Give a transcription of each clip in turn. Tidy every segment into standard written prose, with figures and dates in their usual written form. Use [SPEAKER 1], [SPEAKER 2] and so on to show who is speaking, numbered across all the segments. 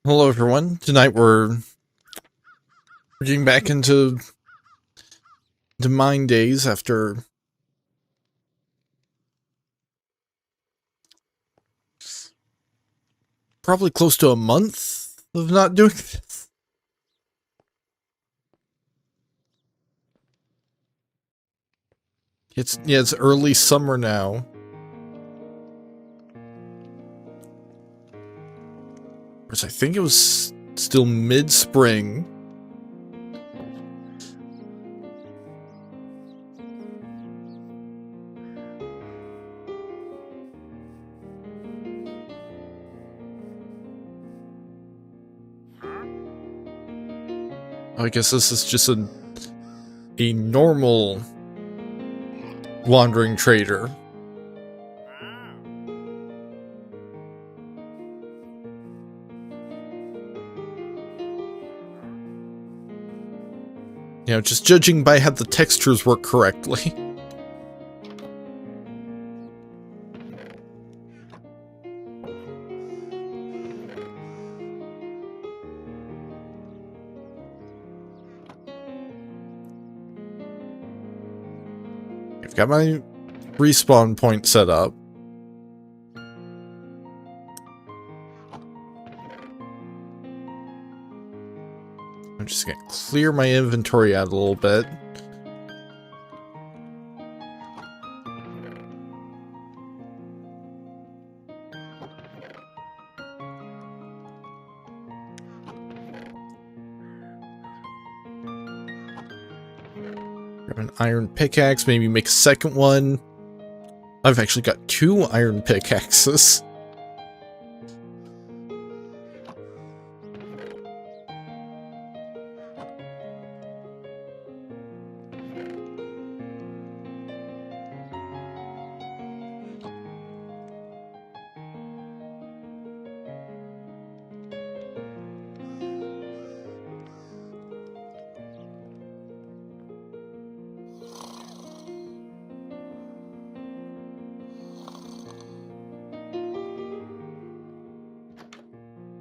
[SPEAKER 1] Hello everyone. Tonight we're getting back into Minedays after probably close to a month of not doing this. It's early summer now. Whereas I think it was still mid-spring. I guess this is just a normal wandering trader. You know, just judging by how the textures work correctly. I've got my respawn point set up. I'm just gonna clear my inventory out a little bit. Grab an iron pickaxe, maybe make a second one. I've actually got 2 iron pickaxes.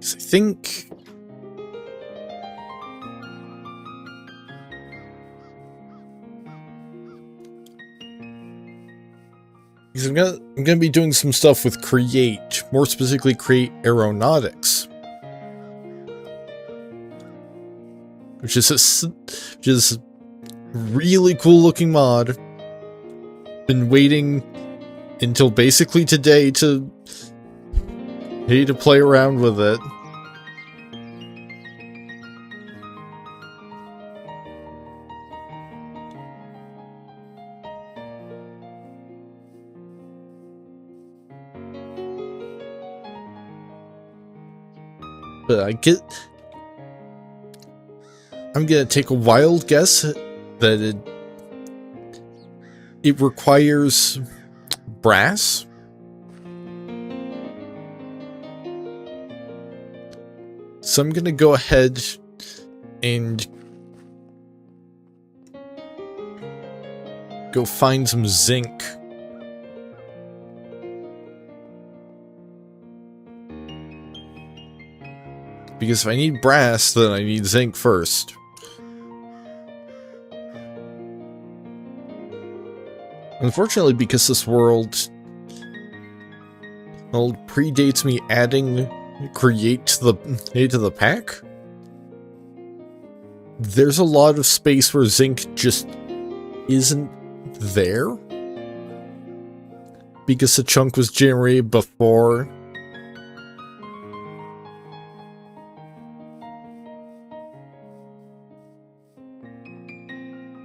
[SPEAKER 1] I think because I'm gonna be doing some stuff with create, more specifically create aeronautics, which is a really cool looking mod. Been waiting until basically today to play around with it. But I'm gonna take a wild guess that it requires brass. So I'm gonna go ahead and go find some zinc. Because if I need brass, then I need zinc first. Unfortunately, because this world, well, predates me adding create to the pack, there's a lot of space where zinc just isn't there. Because the chunk was generated before.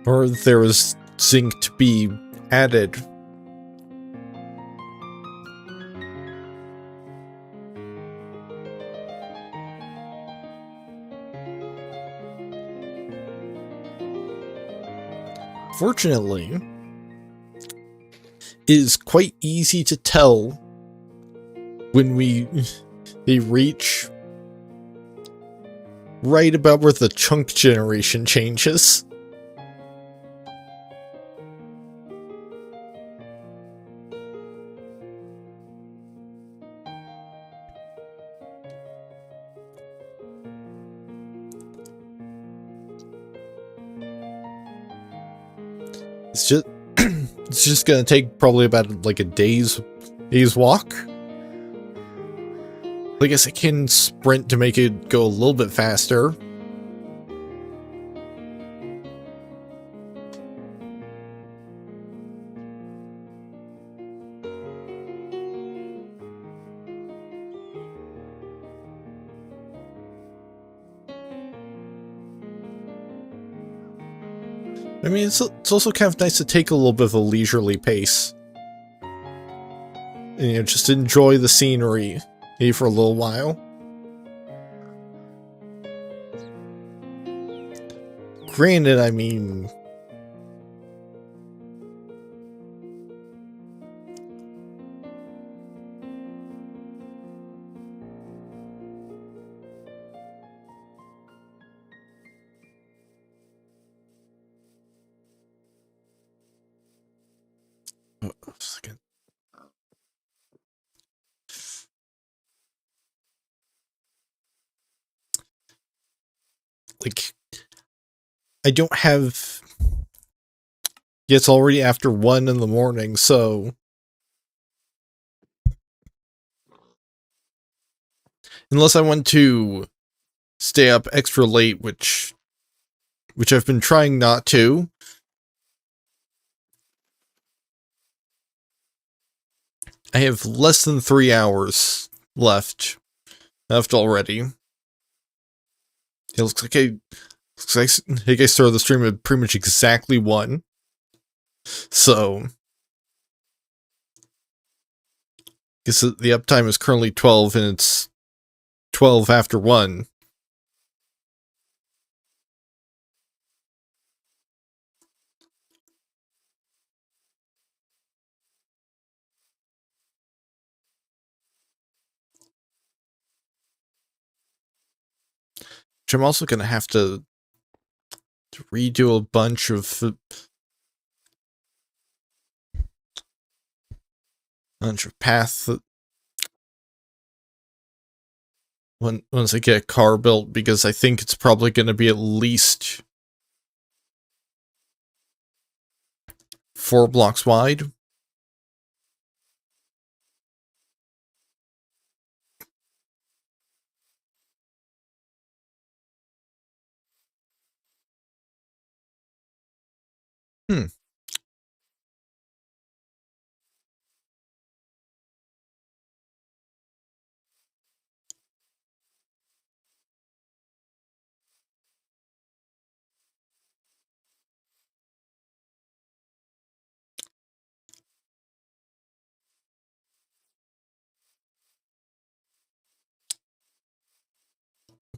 [SPEAKER 1] Or there was zinc to be added. Fortunately, it is quite easy to tell when they reach right about where the chunk generation changes. It's just it's just gonna take probably about like a day's walk. I guess I can sprint to make it go a little bit faster. I mean, it's also kind of nice to take a little bit of a leisurely pace. And, you know, just enjoy the scenery maybe for a little while. Granted, I mean... Oh, a second. Like, I don't have... Yeah, it's already after 1 in the morning, so... Unless I want to stay up extra late, which I've been trying not to. I have less than 3 hours left already. It looks like I started the stream at pretty much exactly 1. So, I guess the uptime is currently 12 and it's 12 after 1. Which I'm also going to have to redo a bunch of paths once I get a car built, because I think it's probably going to be at least 4 blocks wide.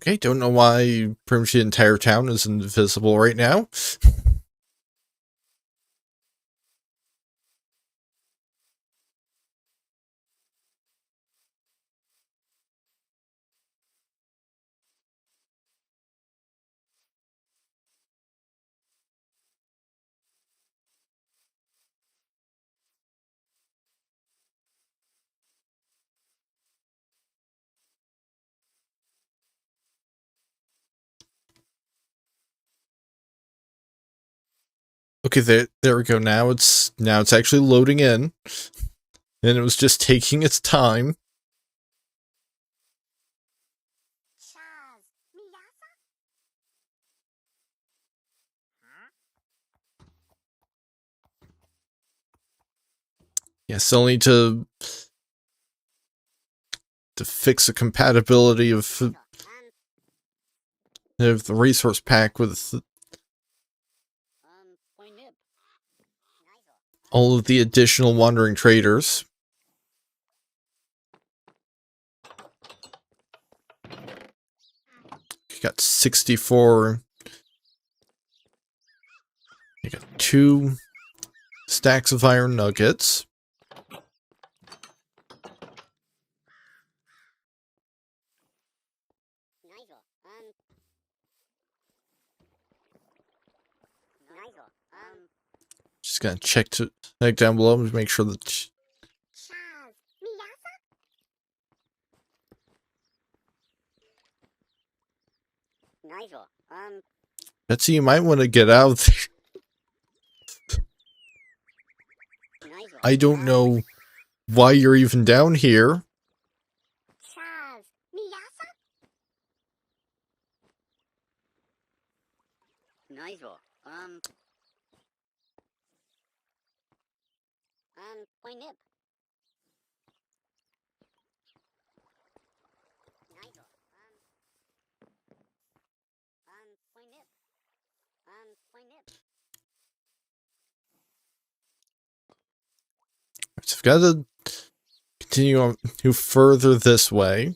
[SPEAKER 1] Okay, don't know why pretty much the entire town is invisible right now. Okay, there we go. Now it's actually loading in, and it was just taking its time. Yeah, still need to fix the compatibility of the resource pack with all of the additional wandering traders. You got 64. You got 2 stacks of iron nuggets. Just gonna check down below to make sure that. Betsy, you might want to get out of there. I don't know why you're even down here. So I've got to continue on to further this way.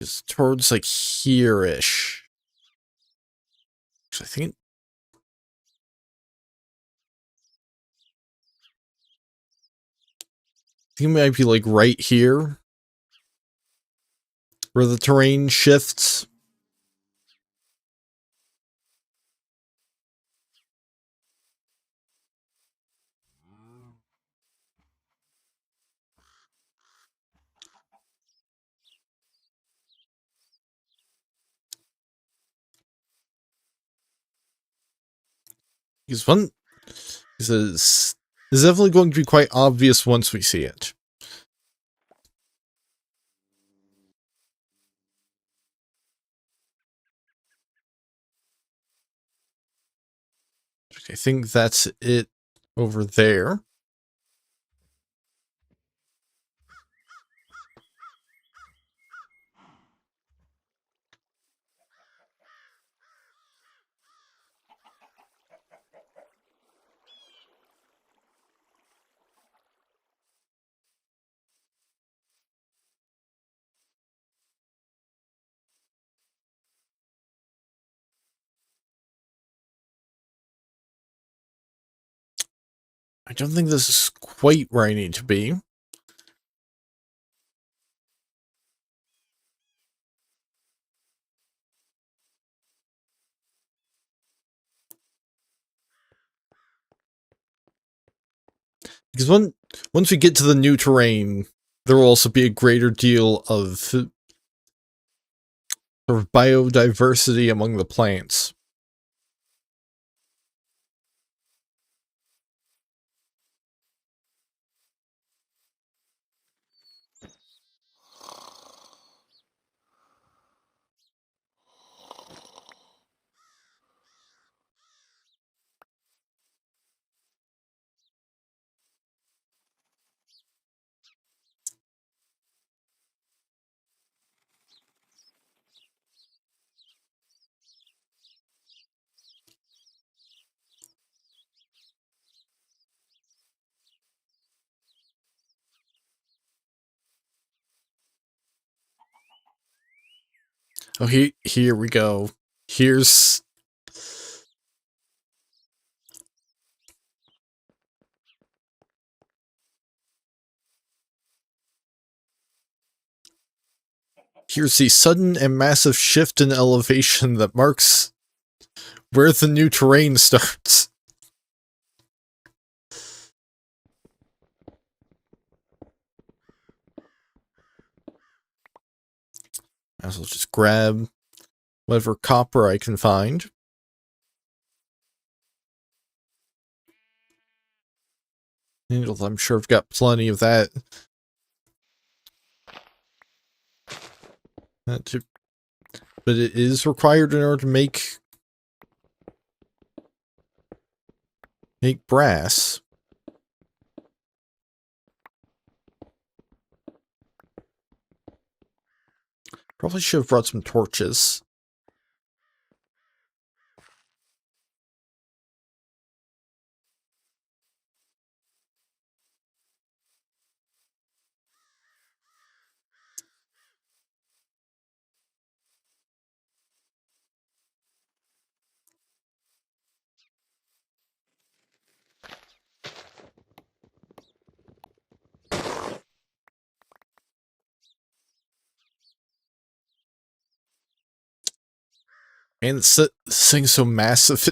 [SPEAKER 1] It's towards like here-ish. I think it might be like right here, where the terrain shifts. Because this is definitely going to be quite obvious once we see it. I think that's it over there. I don't think this is quite where I need to be. Because once we get to the new terrain, there will also be a greater deal of sort of biodiversity among the plants. Oh, here we go. Here's the sudden and massive shift in elevation that marks where the new terrain starts. Might as well just grab whatever copper I can find. I'm sure I've got plenty of that. But it is required in order to make brass. Probably should have brought some torches. And this thing's so massive,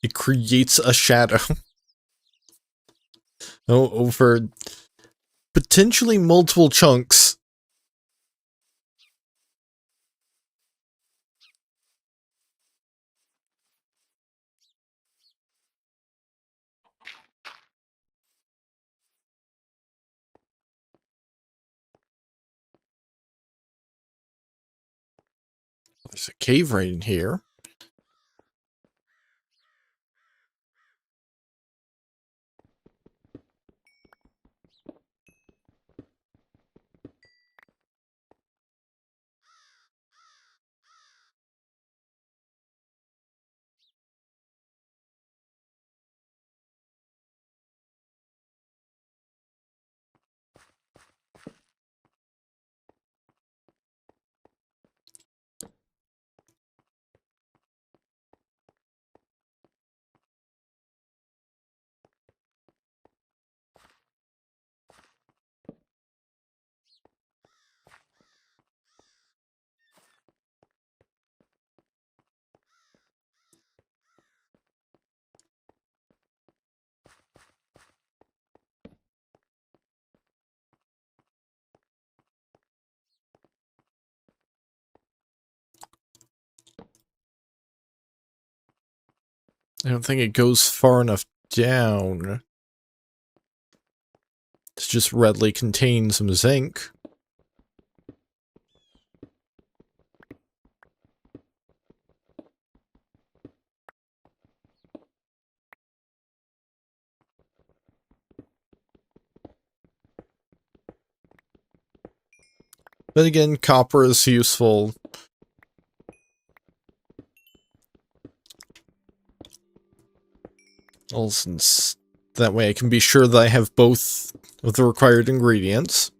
[SPEAKER 1] it creates a shadow. Over potentially multiple chunks. There's a cave right in here. I don't think it goes far enough down to just readily contain some zinc. But again, copper is useful. Well, since that way I can be sure that I have both of the required ingredients.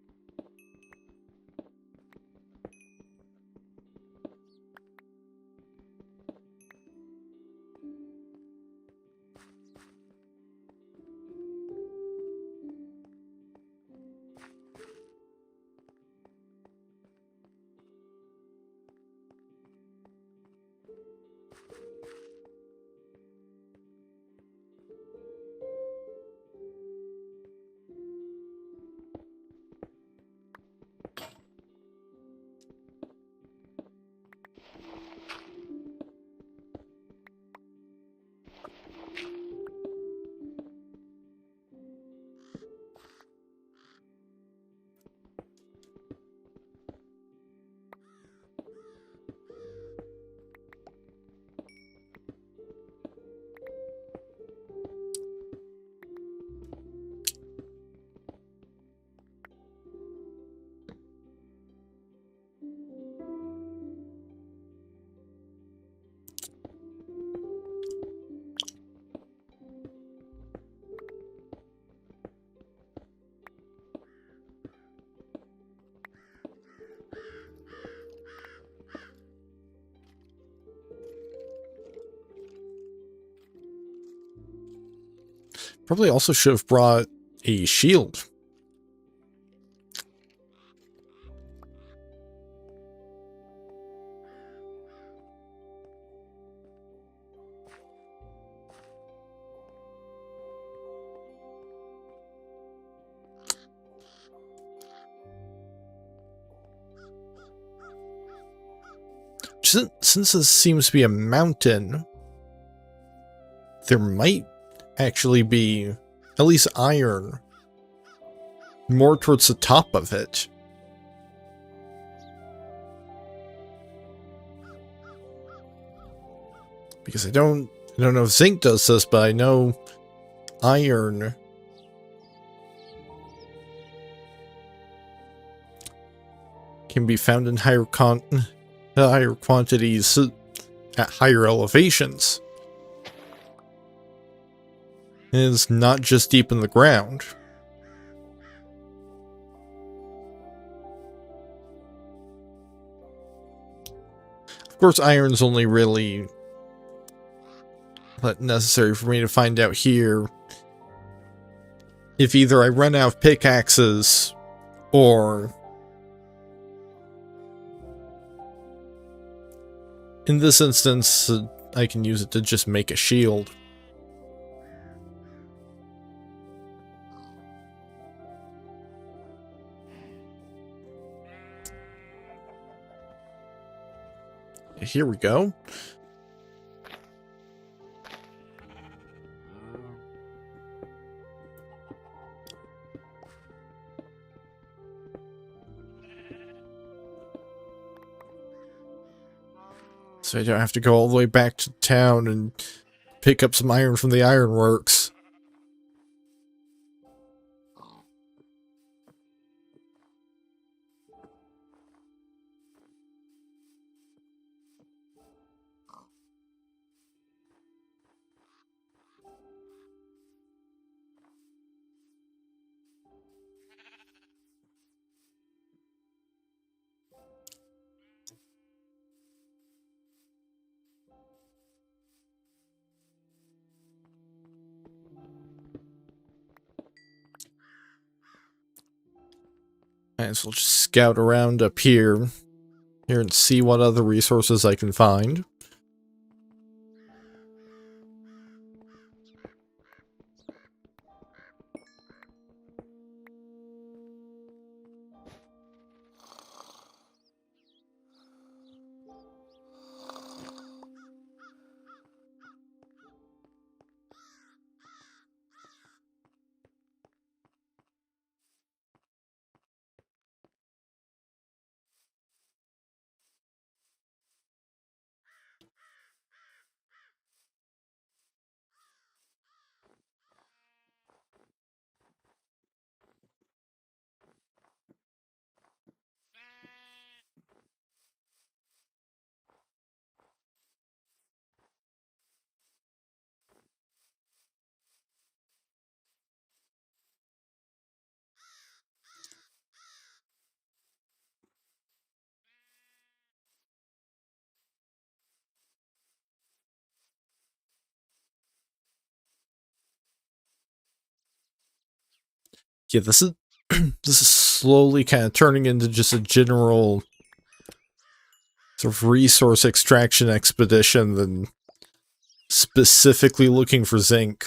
[SPEAKER 1] Probably also should have brought a shield. Since this seems to be a mountain, there might actually be at least iron more towards the top of it. Because I don't know if zinc does this, but I know iron can be found in higher quantities at higher elevations. And it's not just deep in the ground. Of course, iron's only really necessary for me to find out here if either I run out of pickaxes or, in this instance, I can use it to just make a shield. Here we go. So I don't have to go all the way back to town and pick up some iron from the ironworks. Might as well just scout around up here and see what other resources I can find. Yeah, this is this is slowly kind of turning into just a general sort of resource extraction expedition than specifically looking for zinc.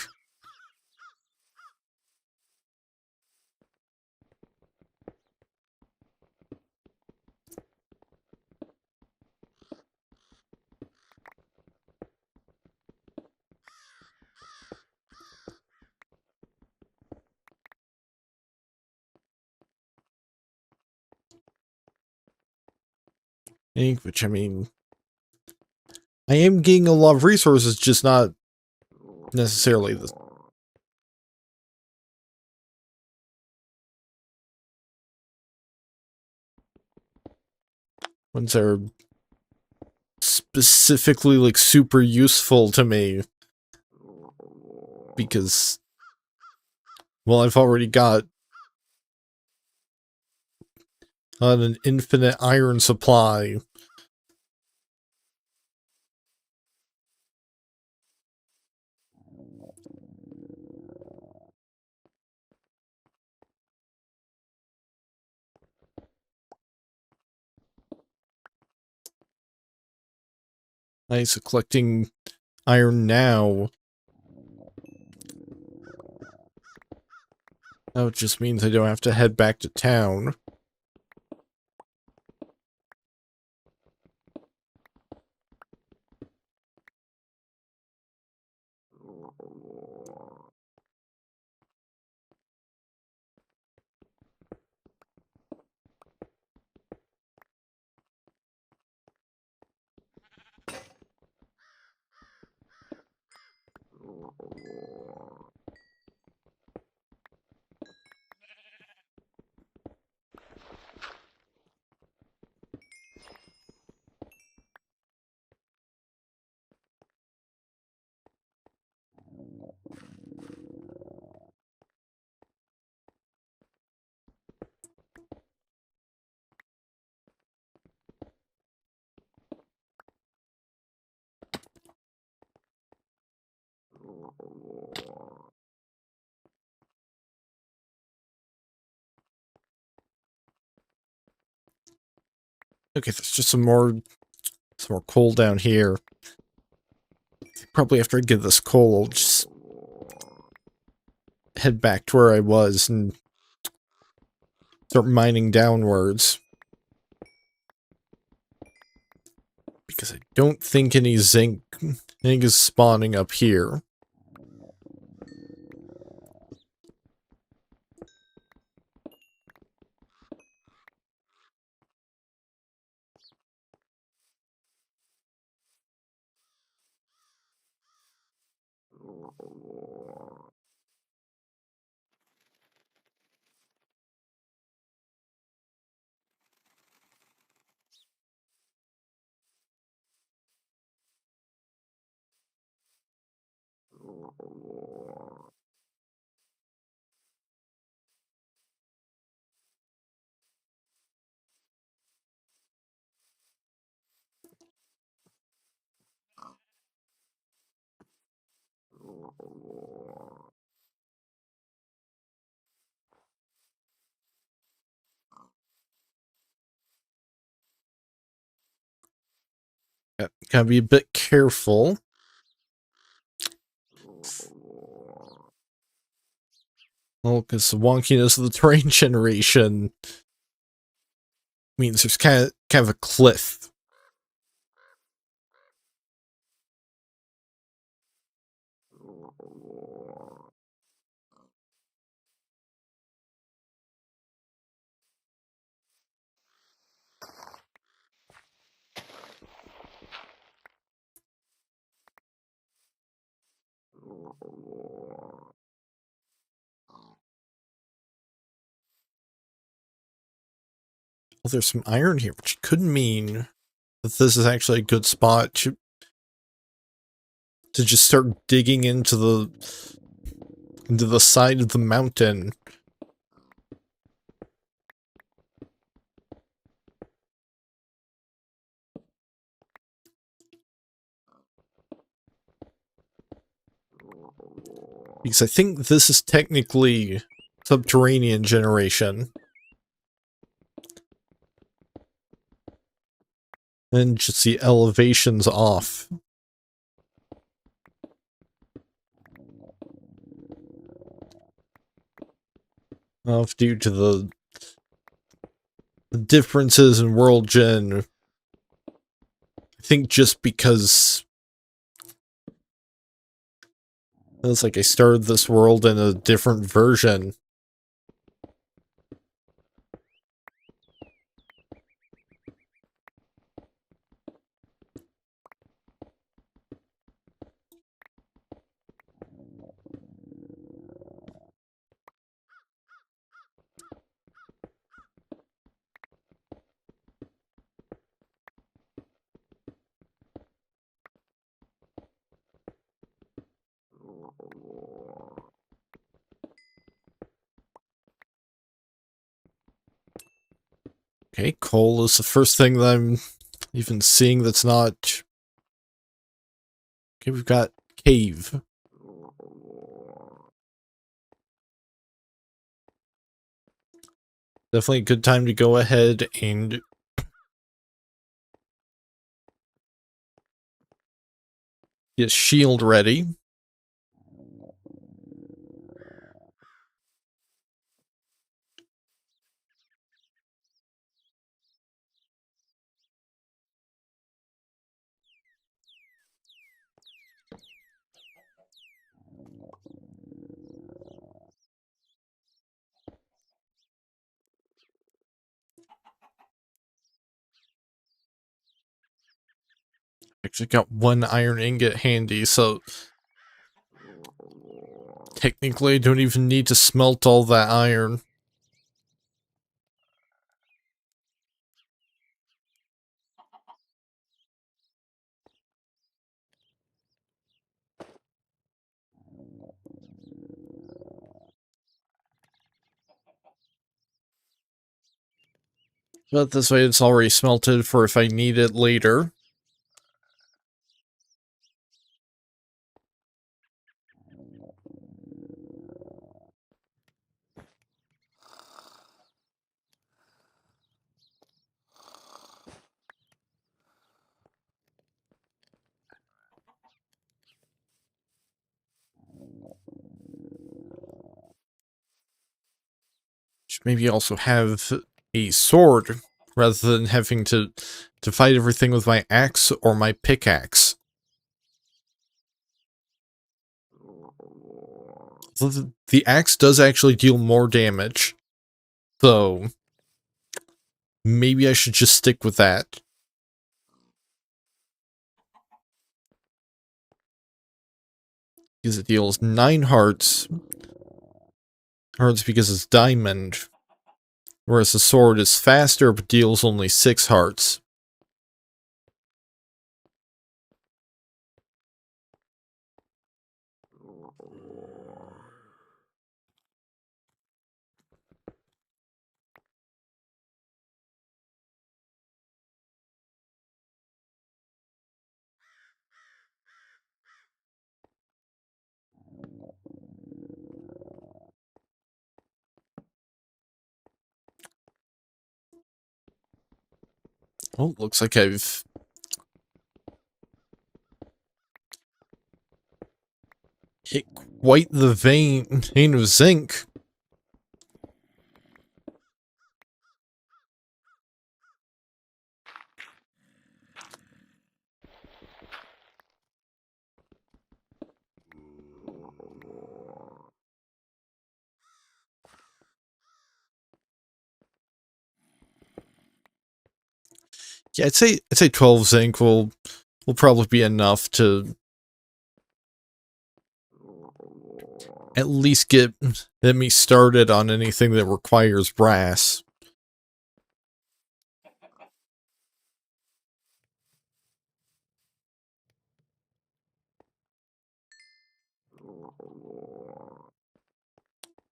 [SPEAKER 1] Which, I mean, I am getting a lot of resources, just not necessarily the ones that are specifically, like, super useful to me. Because, well, I've already got an infinite iron supply. Nice, collecting iron now. That just means I don't have to head back to town. Okay, there's just some more coal down here. Probably after I get this coal, I'll just head back to where I was and start mining downwards. Because I don't think any zinc is spawning up here. Gotta be a bit careful. Well, because the wonkiness of the terrain generation means there's kind of a cliff. Well, there's some iron here, which could mean that this is actually a good spot to just start digging into the side of the mountain. Because I think this is technically subterranean generation. And just the elevations off. Off due to the differences in world gen. I think just because it's like I started this world in a different version. Okay, coal is the first thing that I'm even seeing that's not... Okay, we've got cave. Definitely a good time to go ahead and get shield ready. Actually got one iron ingot handy, so technically I don't even need to smelt all that iron. But this way it's already smelted for if I need it later. Should maybe also have a sword rather than having to fight everything with my axe or my pickaxe. So the axe does actually deal more damage, so maybe I should just stick with that. because it deals 9 hearts. Hearts because it's diamond. Whereas the sword is faster but deals only 6 hearts. Oh, looks like I've hit quite the vein of zinc. Yeah, I'd say 12 zinc will probably be enough to at least get me started on anything that requires brass.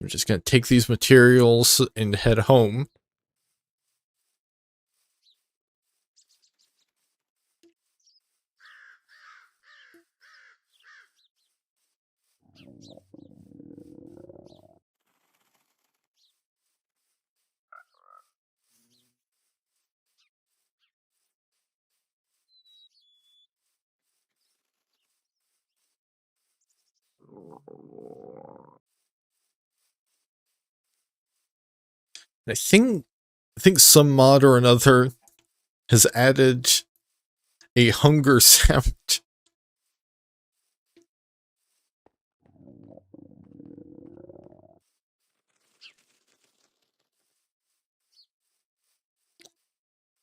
[SPEAKER 1] I'm just gonna take these materials and head home. I think some mod or another has added a hunger sound.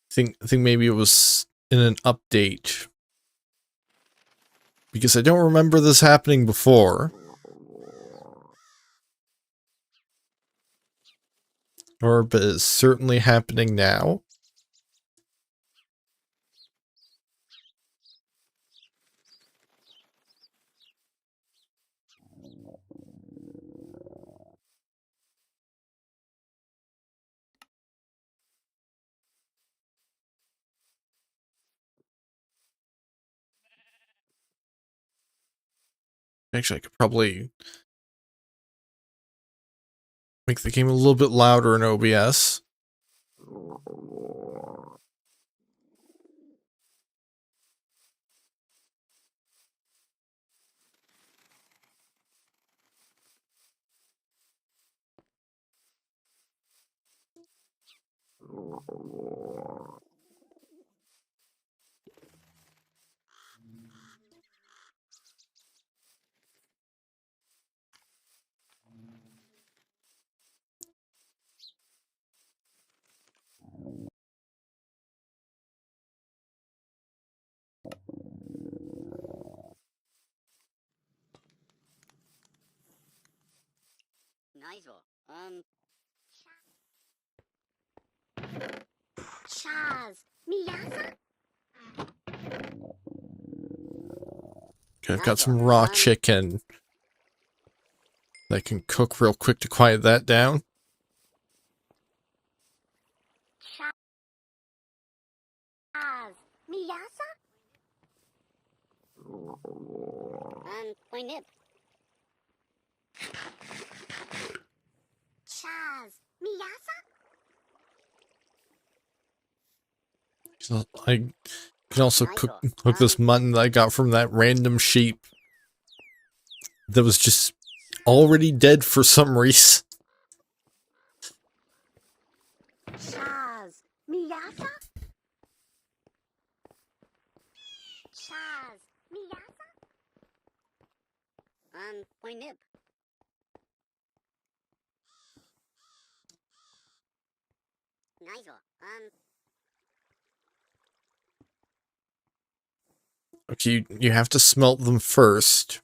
[SPEAKER 1] I think maybe it was in an update. Because I don't remember this happening before. But it's certainly happening now. Actually, I could probably make the game a little bit louder in OBS. Okay, I've got some raw chicken that I can cook real quick to quiet that down. So I can also cook this mutton that I got from that random sheep that was just already dead for some reason. Okay, you have to smelt them first.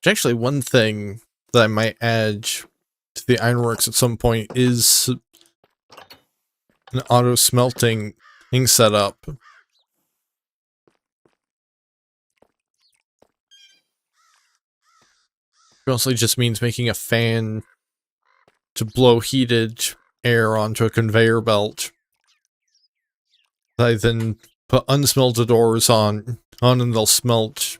[SPEAKER 1] Actually, one thing that I might add to the ironworks at some point is an auto smelting setup. Mostly just means making a fan to blow heated air onto a conveyor belt. I then put unsmelted ores on and they'll smelt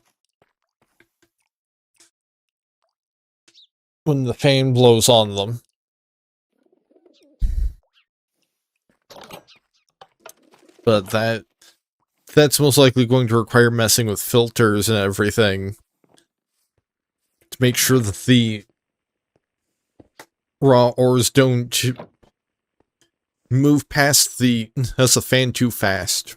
[SPEAKER 1] when the fan blows on them. But that's most likely going to require messing with filters and everything to make sure that the raw ores don't move past the fan too fast.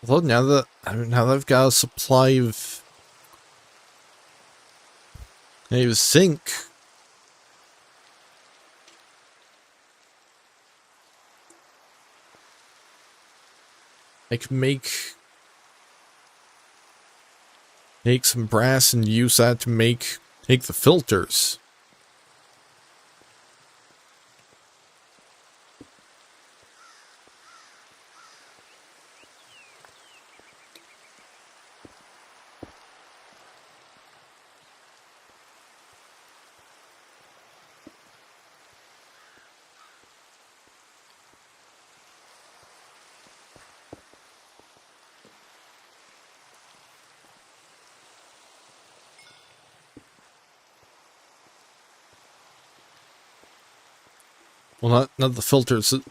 [SPEAKER 1] Although now that I've got a supply of zinc, I can make some brass and use that to make the filters. Well, not the filters, the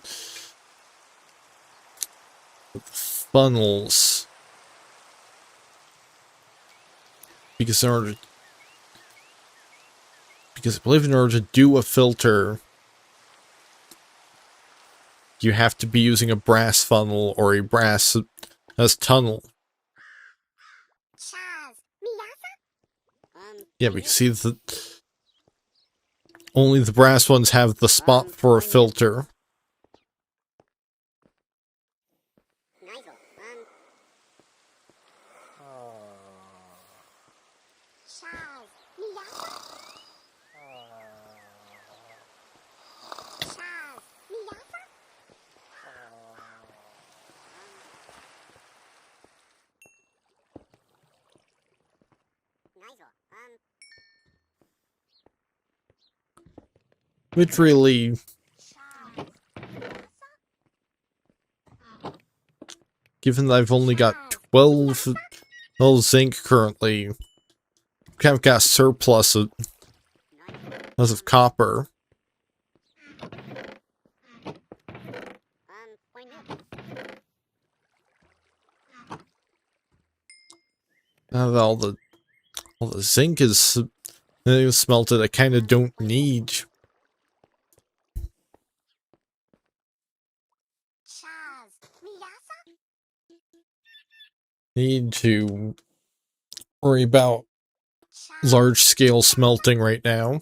[SPEAKER 1] funnels. Because I believe in order to do a filter, you have to be using a brass funnel or a brass tunnel. Yeah, we can see that only the brass ones have the spot for a filter. Which really, given that I've only got 12 zinc currently, kind of got a surplus of copper. Now that all the zinc is smelted, I kind of don't need to worry about large-scale smelting right now.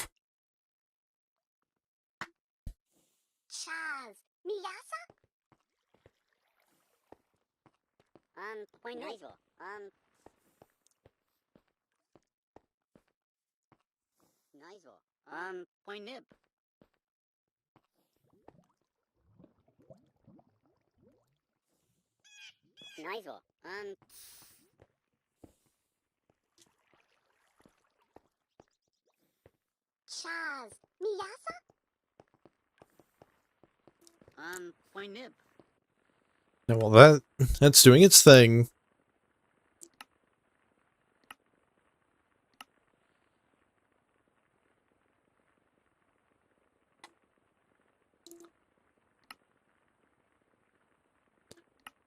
[SPEAKER 1] Now, well, that's doing its thing.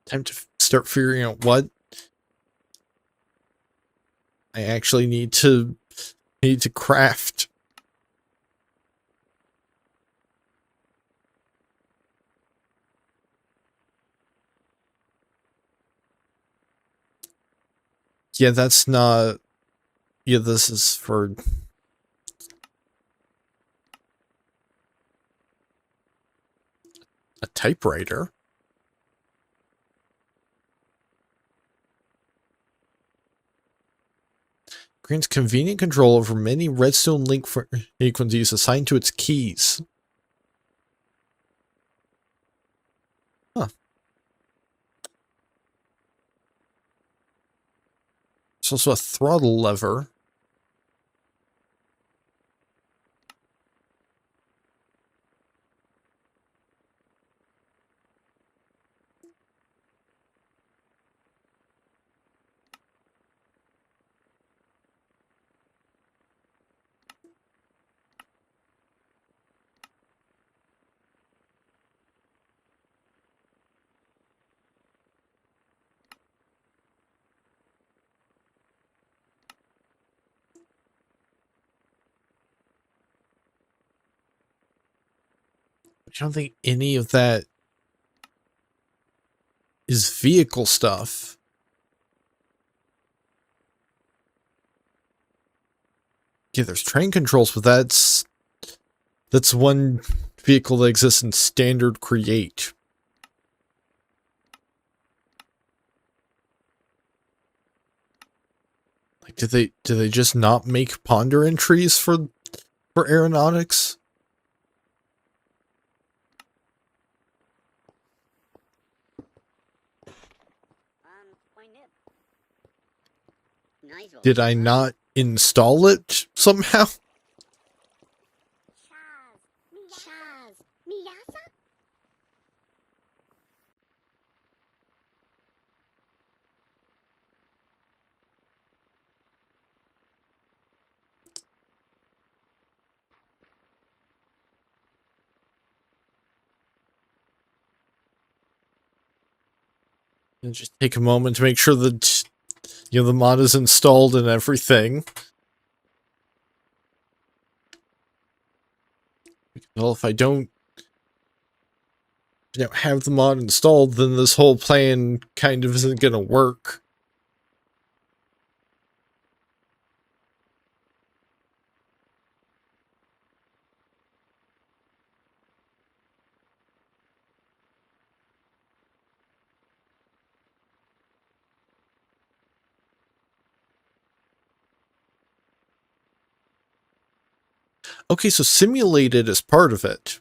[SPEAKER 1] Time to start figuring out what I actually need to craft. Yeah, that's not... Yeah, this is for... a typewriter. Grants convenient control over many redstone link frequencies assigned to its keys. Huh. There's also a throttle lever. I don't think any of that is vehicle stuff. Yeah, there's train controls, but that's one vehicle that exists in standard create. Like, did they just not make ponder entries for aeronautics? Did I not install it somehow? And just take a moment to make sure that, you know, the mod is installed and everything. Well, if I don't, have the mod installed, then this whole plan kind of isn't gonna work. Okay, so simulated is part of it.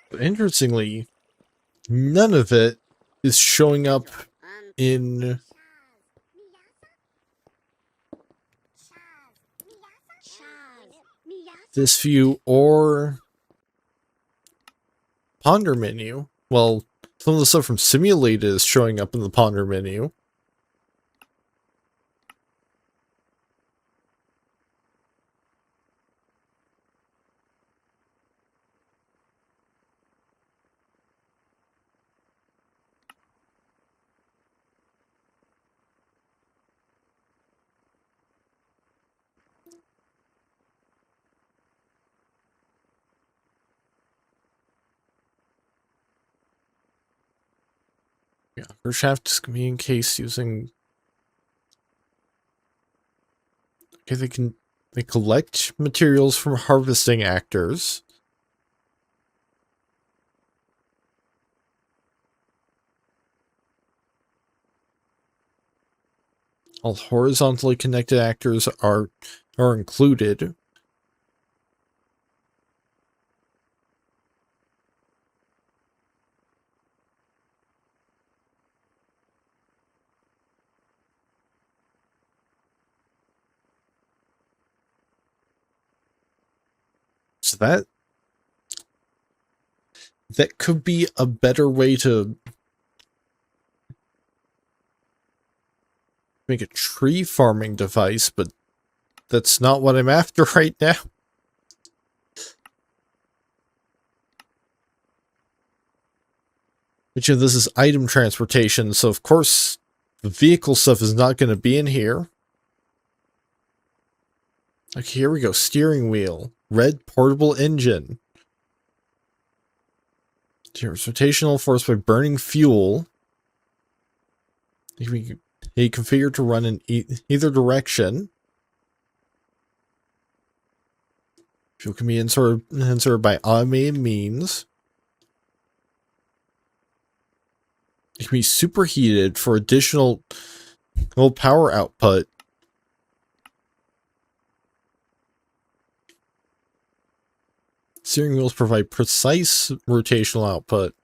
[SPEAKER 1] But interestingly, none of it is showing up in this view or ponder menu. Well, some of the stuff from simulated is showing up in the ponder menu. Yeah, her shafts can be encased using... Okay, they collect materials from harvesting actors. All horizontally connected actors are included. So that could be a better way to make a tree farming device, but that's not what I'm after right now. Which of this is item transportation, so of course the vehicle stuff is not going to be in here. Okay, here we go. Steering wheel. Red portable engine. Rotational force by burning fuel. It can be configured to run in either direction. Fuel can be inserted by automated means. It can be superheated for additional power output. Steering wheels provide precise rotational output.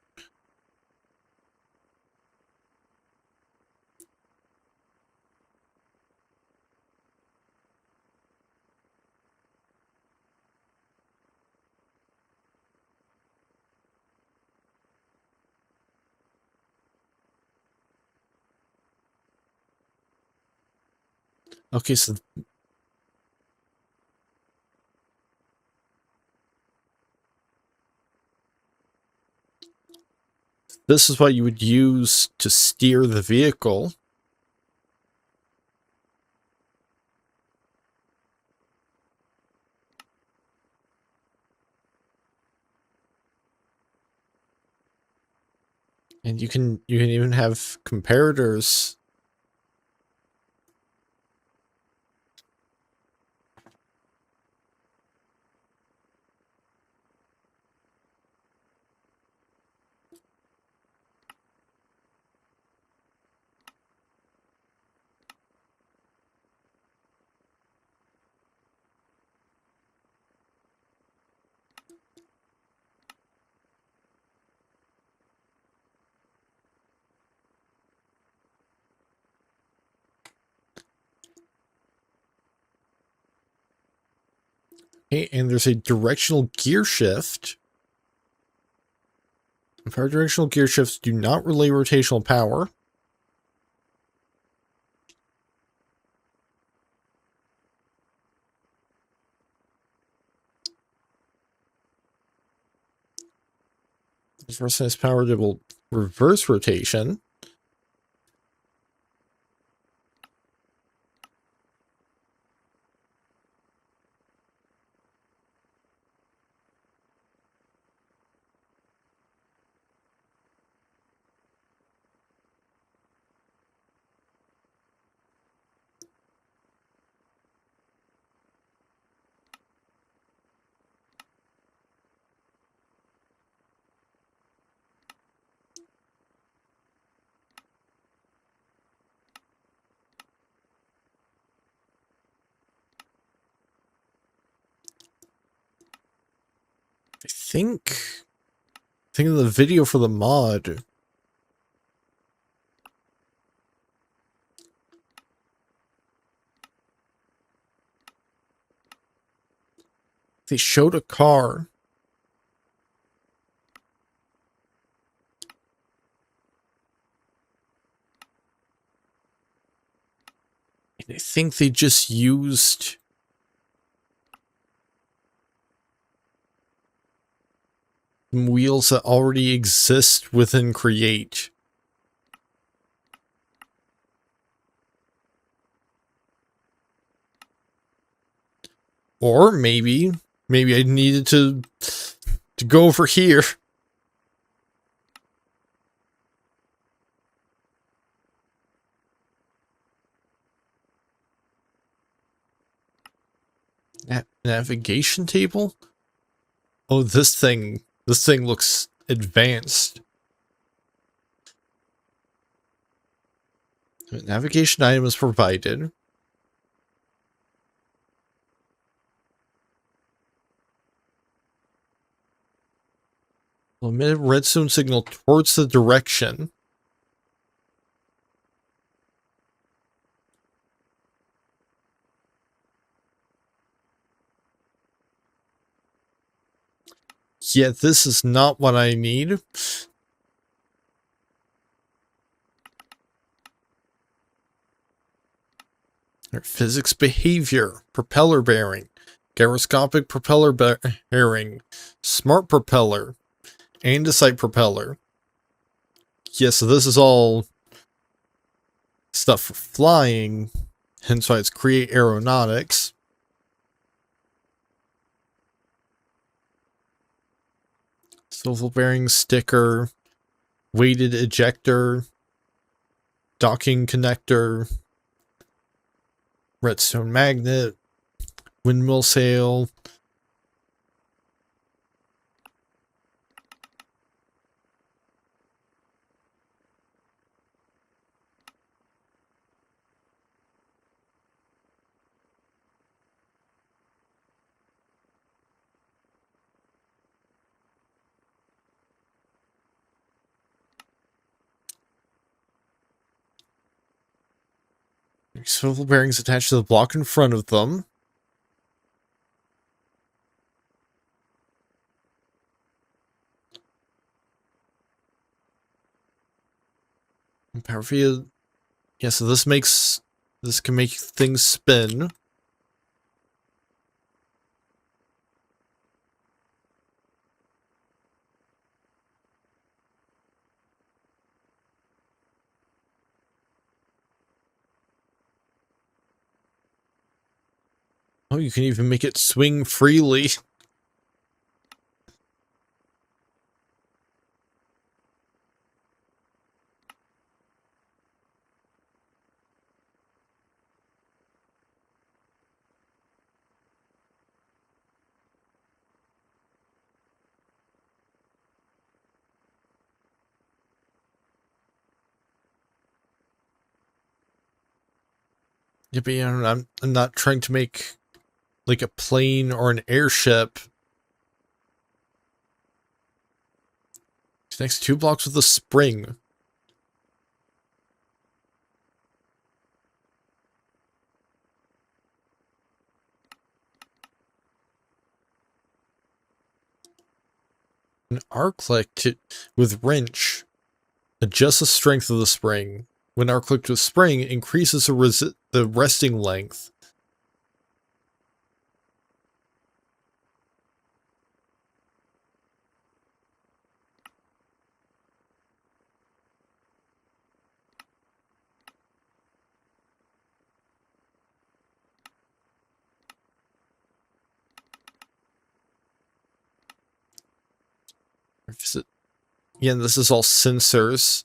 [SPEAKER 1] Okay, so this is what you would use to steer the vehicle. And you can even have comparators. Okay, and there's a directional gear shift. Power directional gear shifts do not relay rotational power. There's versus power that will reverse rotation. I think of the video for the mod. They showed a car. And I think they just used wheels that already exist within Create. Or maybe I needed to go over here. Navigation table? Oh, this thing looks advanced. Navigation item is provided. Emit redstone signal towards the direction. Yeah, this is not what I need. Physics behavior, propeller bearing, gyroscopic propeller bearing, smart propeller, andesite propeller. Yeah, so this is all stuff for flying, hence why it's create aeronautics. Swivel bearing sticker, weighted ejector, docking connector, redstone magnet, windmill sail. Swivel bearings attached to the block in front of them. Power field. Yeah, so this can make things spin. Oh, you can even make it swing freely. Yeah, but you know, I'm not trying to make like a plane or an airship. Connects 2 blocks with a spring. An arc click with wrench. Adjust the strength of the spring. When arc clicked with spring, increases the resting length. Yeah, this is all sensors.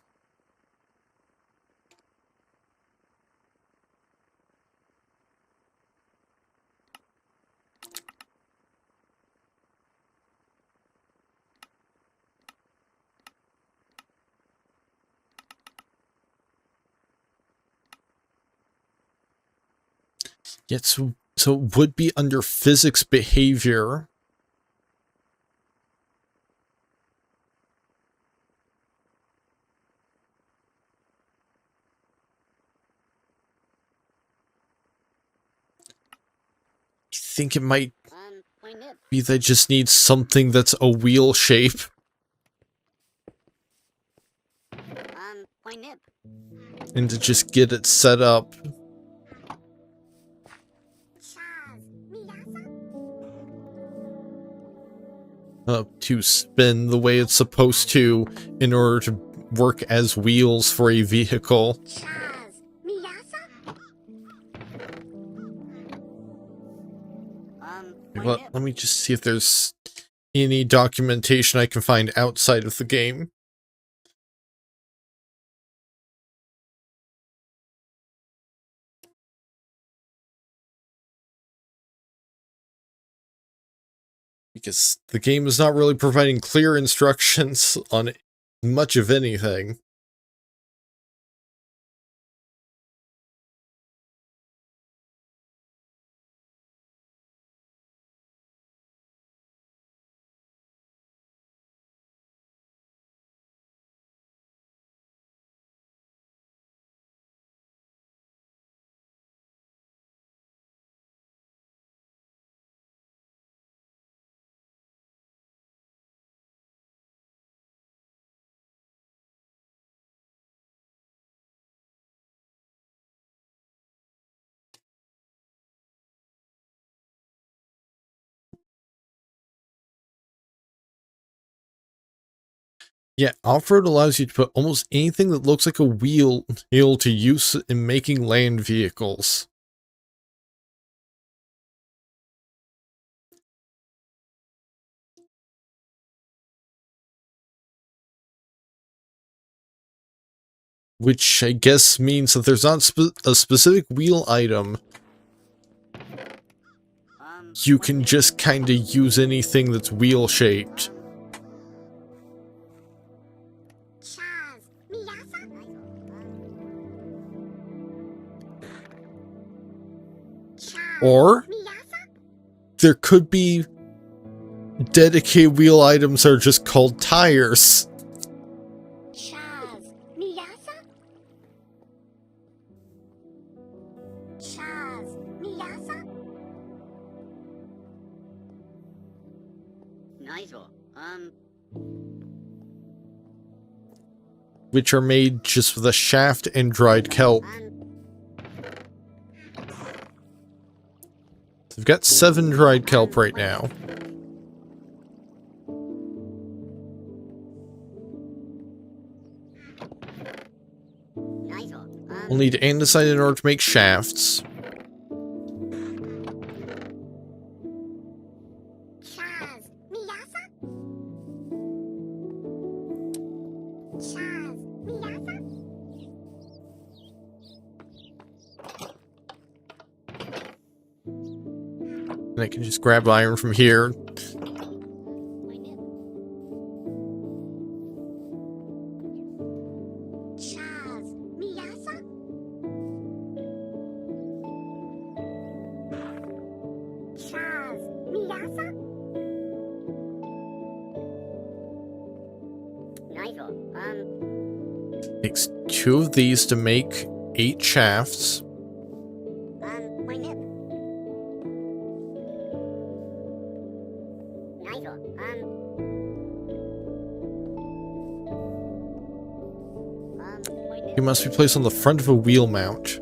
[SPEAKER 1] Yet, so it would be under physics behavior. I think it might be they just need something that's a wheel shape. And to just get it set up. To spin the way it's supposed to in order to work as wheels for a vehicle. Well, let me just see if there's any documentation I can find outside of the game. Because the game is not really providing clear instructions on much of anything. Yeah, off-road allows you to put almost anything that looks like a wheel to use in making land vehicles. Which I guess means that there's not a specific wheel item. You can just kind of use anything that's wheel-shaped. Or there could be dedicated wheel items that are just called tires. Which are made just with a shaft and dried kelp. I've got 7 dried kelp right now. We'll need andesite in order to make shafts. And I can just grab iron from here. Takes 2 of these to make 8 shafts. It must be placed on the front of a wheel mount.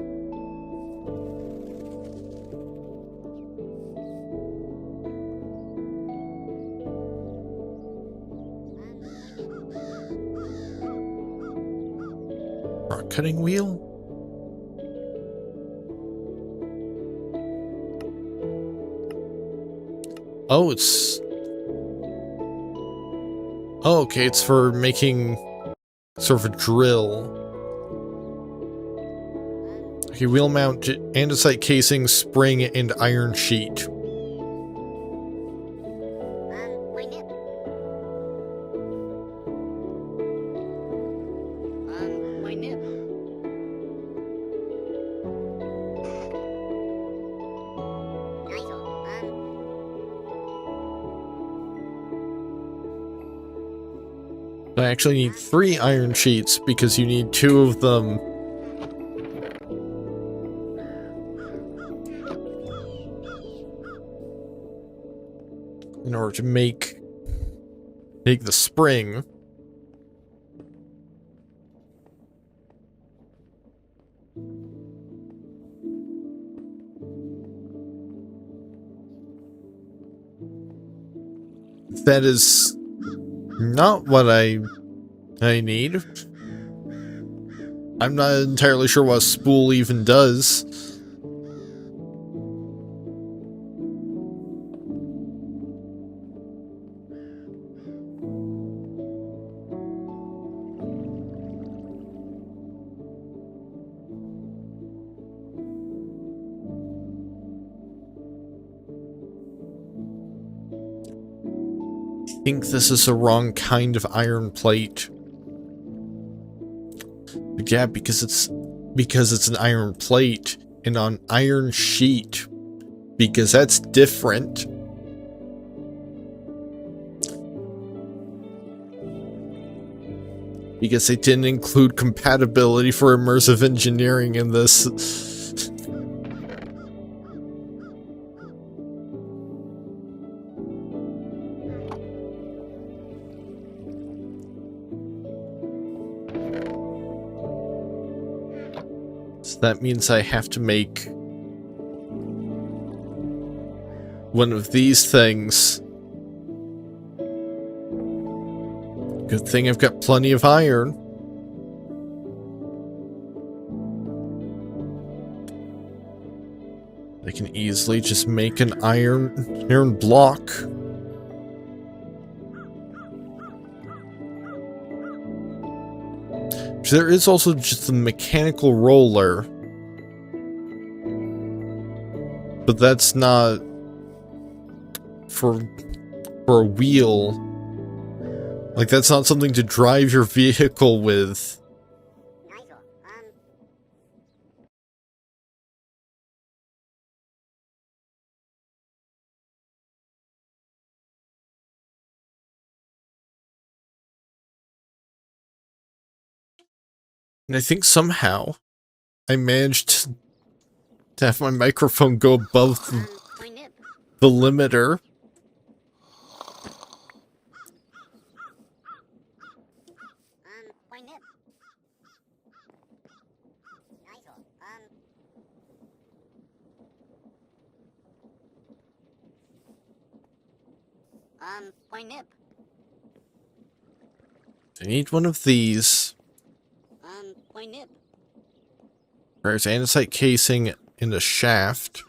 [SPEAKER 1] Rock cutting wheel? Oh, it's... Oh, okay, it's for making sort of a drill. Okay, wheel mount, andesite casing, spring, and iron sheet. I actually need 3 iron sheets because you need 2 of them in order to make the spring. That is not what I need. I'm not entirely sure what a spool even does. I think this is the wrong kind of iron plate. But yeah, because it's an iron plate and on iron sheet, because that's different. Because they didn't include compatibility for immersive engineering in this. So that means I have to make one of these things Good thing I've got plenty of iron. I can easily just make an iron block. There is also just the mechanical roller. But that's not for a wheel. Like, that's not something to drive your vehicle with. And I think somehow I managed to have my microphone go above the limiter. I need one of these. There's andesite casing in the shaft.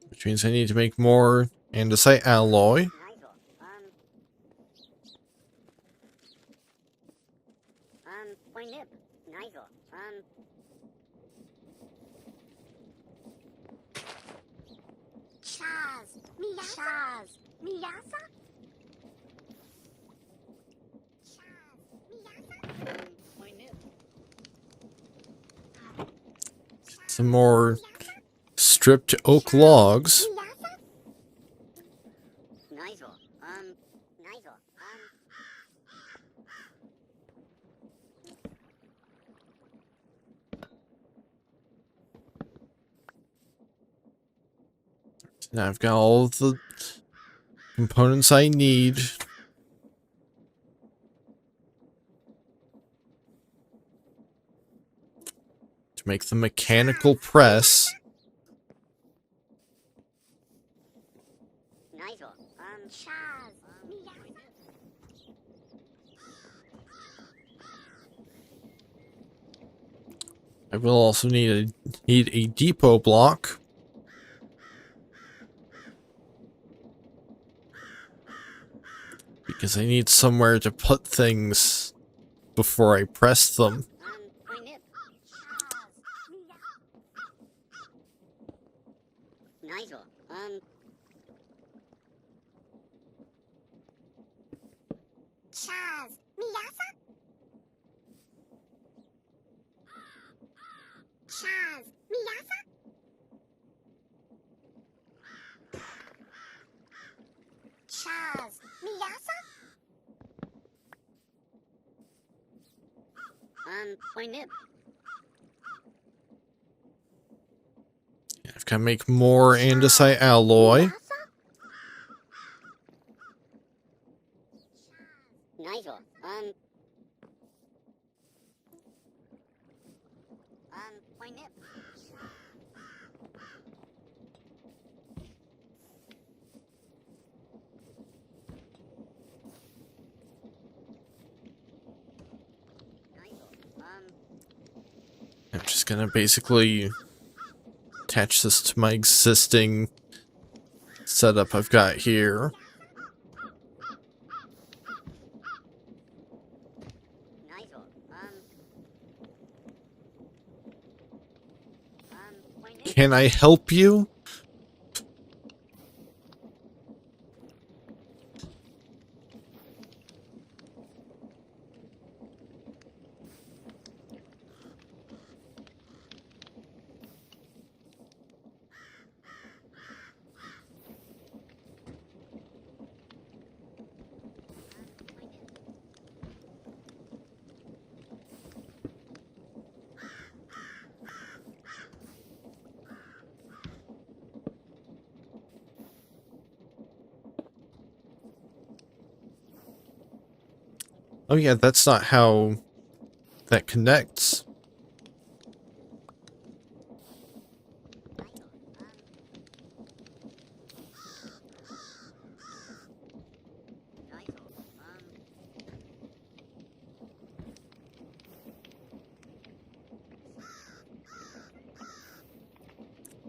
[SPEAKER 1] Which means I need to make more andesite alloy. Some more stripped oak logs. Now I've got all of the components I need to make the mechanical press. I will also need a depot block. Because I need somewhere to put things before I press them. I've got to make more andesite alloy. I'm just gonna basically attach this to my existing setup I've got here. Can I help you? Oh yeah, that's not how that connects.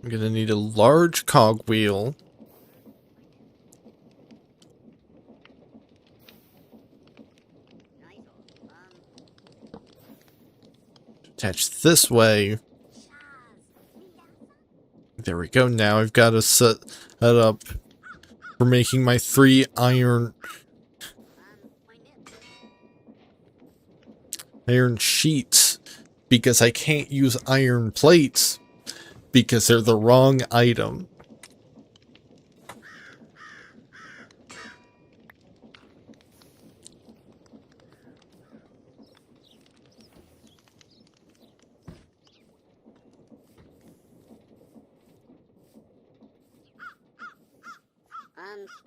[SPEAKER 1] I'm gonna need a large cogwheel. Attach this way. There we go. Now I've got to set that up for making my 3 iron sheets, because I can't use iron plates because they're the wrong item.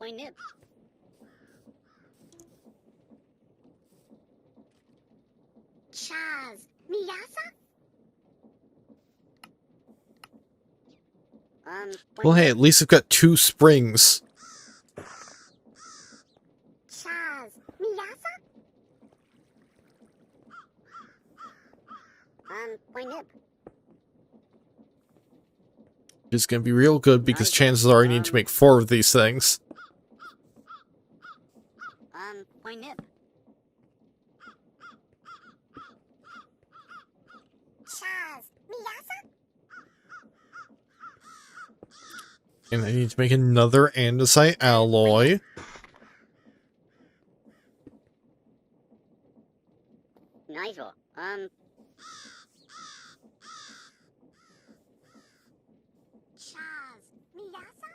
[SPEAKER 2] My nip. Chaz, Miyasa?
[SPEAKER 1] Well, hey, at least I've got 2 springs.
[SPEAKER 2] Chaz, Miyasa? My nip.
[SPEAKER 1] It's gonna be real good because chances are I need to make 4 of these things.
[SPEAKER 2] My nip. Chaz, Miyasa?
[SPEAKER 1] And I need to make another andesite alloy.
[SPEAKER 2] Nice. Chaz, Miyasa?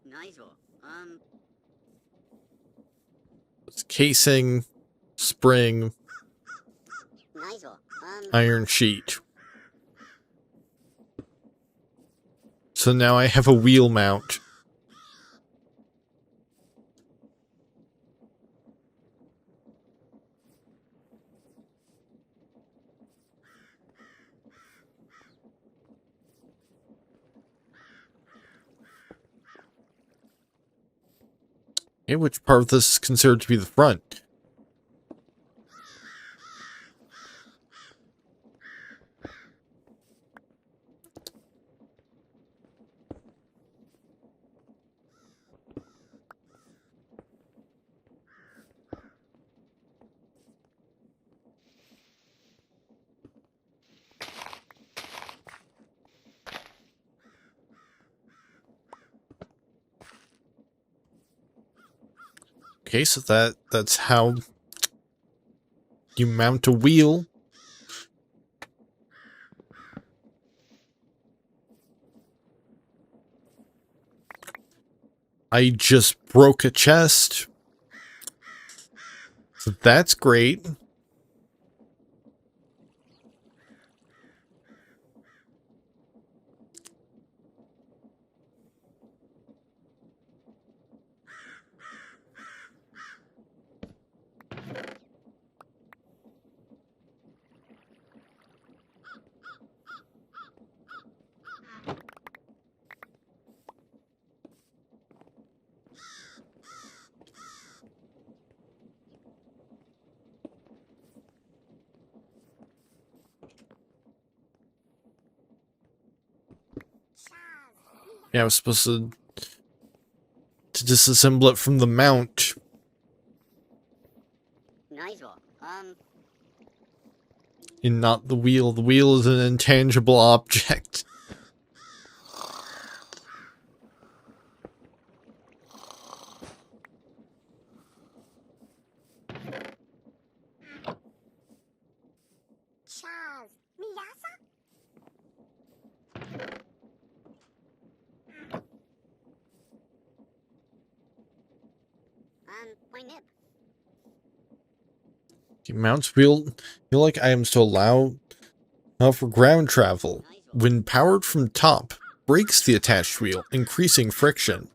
[SPEAKER 2] Nice.
[SPEAKER 1] It's casing, spring,
[SPEAKER 2] Nice.
[SPEAKER 1] iron sheet. So now I have a wheel mount. Okay, which part of this is considered to be the front? Okay, so that's how you mount a wheel. I just broke a chest. So that's great. Yeah, I was supposed to disassemble it from the mount.
[SPEAKER 2] Nice.
[SPEAKER 1] And not the wheel. The wheel is an intangible object.
[SPEAKER 2] Chaz, Miyasa? My nip.
[SPEAKER 1] Okay, mounts wheel like items to allow for ground travel. When powered from top, brakes the attached wheel, increasing friction.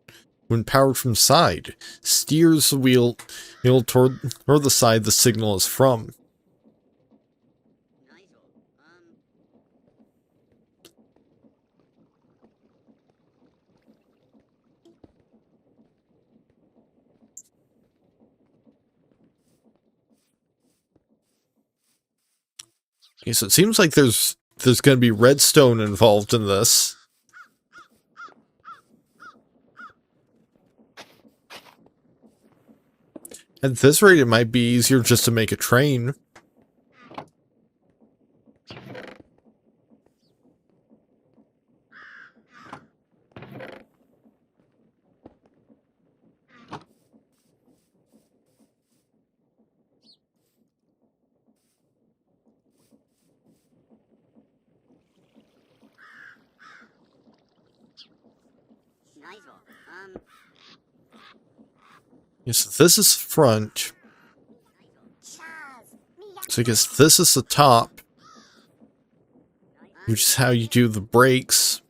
[SPEAKER 1] When powered from side, steers the wheel toward the side the signal is from.
[SPEAKER 2] Nice.
[SPEAKER 1] Okay, so it seems like there's going to be redstone involved in this. At this rate, it might be easier just to make a train.
[SPEAKER 2] Nice one.
[SPEAKER 1] Yes, this is front.
[SPEAKER 2] Chaz.
[SPEAKER 1] So I guess this is the top, which is how you do the brakes.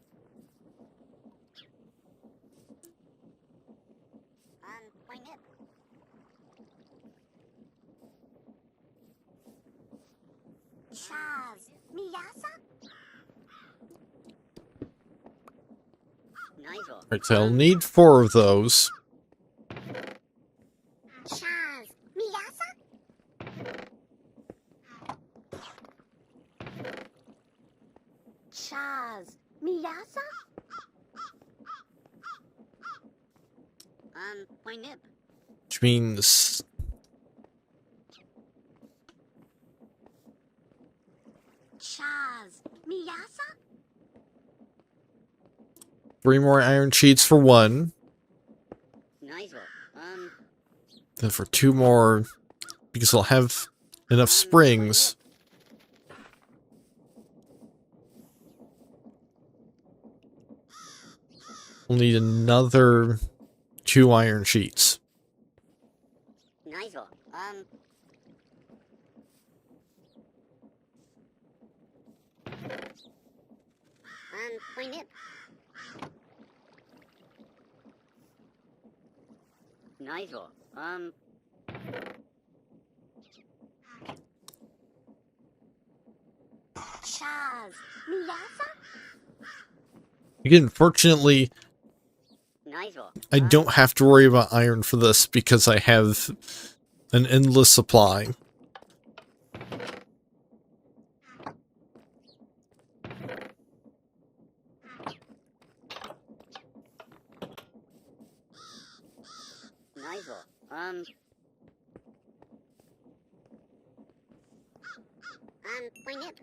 [SPEAKER 2] Pointed. Chaz. Miyasa. Nice one.
[SPEAKER 1] Right, so I'll need 4 of those.
[SPEAKER 2] Chaz. Miyasa. Chaz. Miyasa. Pointed.
[SPEAKER 1] Which means
[SPEAKER 2] Chaz. Miyasa.
[SPEAKER 1] 3 more iron sheets for 1.
[SPEAKER 2] Nice one.
[SPEAKER 1] Then for 2 more, because I'll have enough springs. We'll need another 2 iron sheets.
[SPEAKER 2] Nice one. Pointed. Nice one. Chaz. Miyasa.
[SPEAKER 1] Again, fortunately,
[SPEAKER 2] Nice one.
[SPEAKER 1] I don't have to worry about iron for this because I have an endless supply.
[SPEAKER 2] Nice one. Pointed.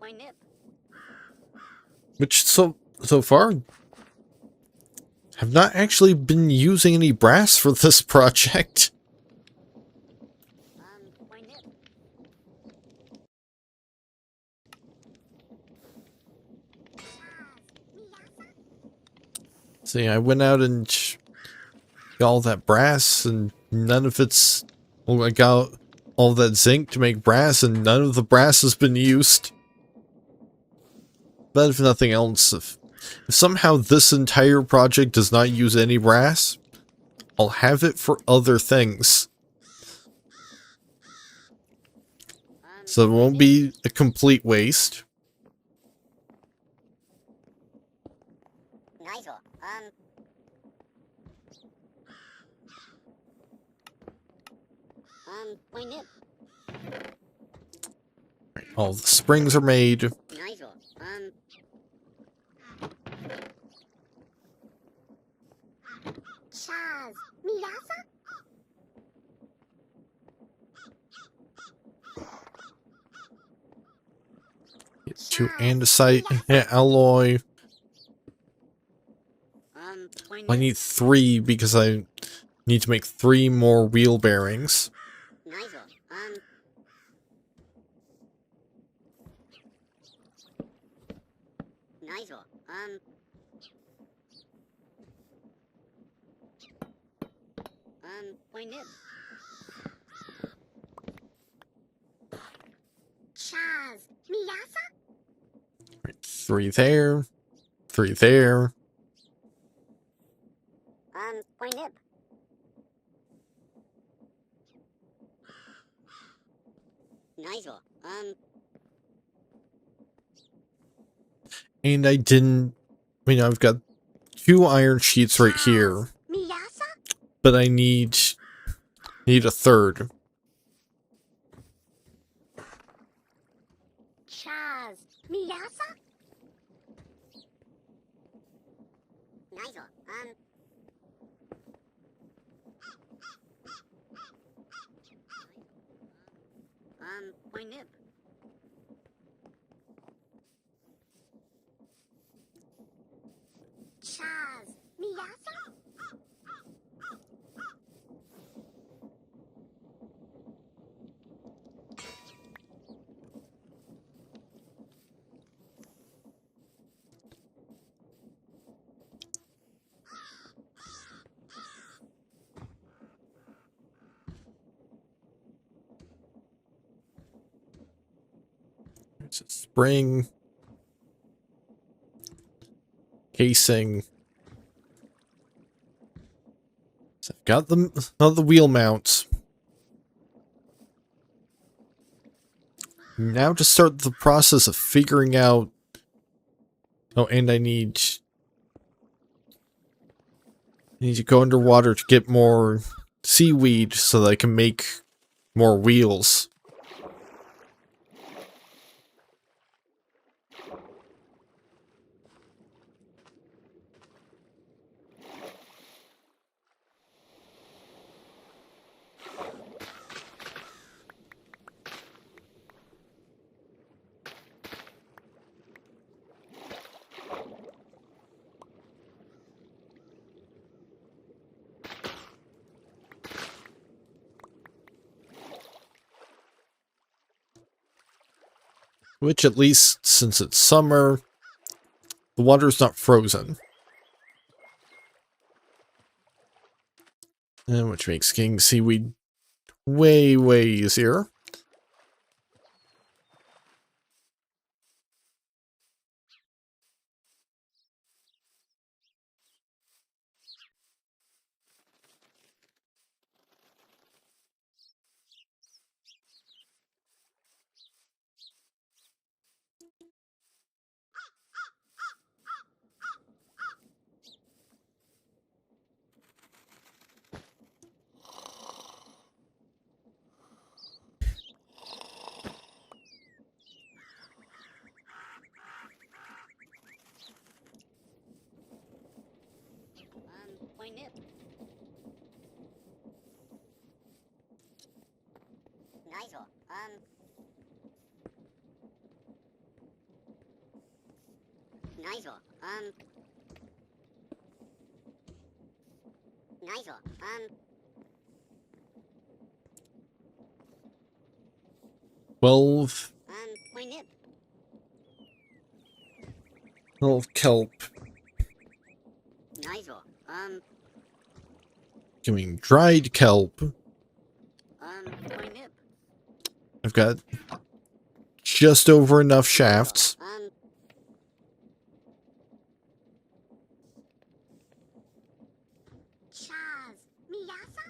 [SPEAKER 2] Pointed.
[SPEAKER 1] Which so far have not actually been using any brass for this project.
[SPEAKER 2] Pointed.
[SPEAKER 1] See, I went out and got all that brass and none of it's... Well, I got all that zinc to make brass and none of the brass has been used. But if nothing else, if somehow this entire project does not use any brass, I'll have it for other things. So it won't be a complete waste.
[SPEAKER 2] Nice one. Pointed.
[SPEAKER 1] All the springs are made.
[SPEAKER 2] Nice one. Chaz. Miyasa.
[SPEAKER 1] Get 2 andesite alloy. I need 3 because I need to make 3 more wheel bearings.
[SPEAKER 2] Nice one. Nice one. Pointed. Chaz. Miyasa.
[SPEAKER 1] 3 there. 3 there.
[SPEAKER 2] Pointed. Nice one.
[SPEAKER 1] And I didn't... I mean, I've got 2 iron sheets right here.
[SPEAKER 2] Miyasa.
[SPEAKER 1] But I need Need a third.
[SPEAKER 2] Chaz. Miyasa? Nice. Point nib. Chaz. Miyasa?
[SPEAKER 1] It's a spring. Casing. So I've got the wheel mounts. Now to start the process of figuring out... Oh, and I need to go underwater to get more seaweed so that I can make more wheels. Which, at least since it's summer, the water's not frozen. And which makes getting seaweed way, way easier.
[SPEAKER 2] Point nib. Nice. Nice. Nice.
[SPEAKER 1] 12.
[SPEAKER 2] Point nib.
[SPEAKER 1] 12 kelp.
[SPEAKER 2] Nice.
[SPEAKER 1] Giving dried kelp.
[SPEAKER 2] Point nib.
[SPEAKER 1] I've got just over enough shafts.
[SPEAKER 2] Chaz. Miyasa?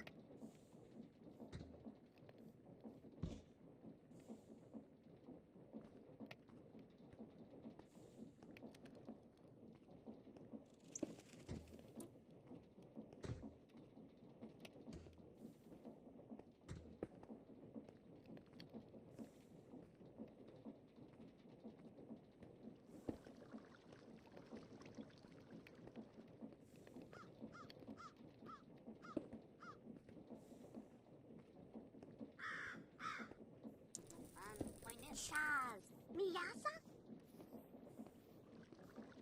[SPEAKER 2] Chaz. Miyasa?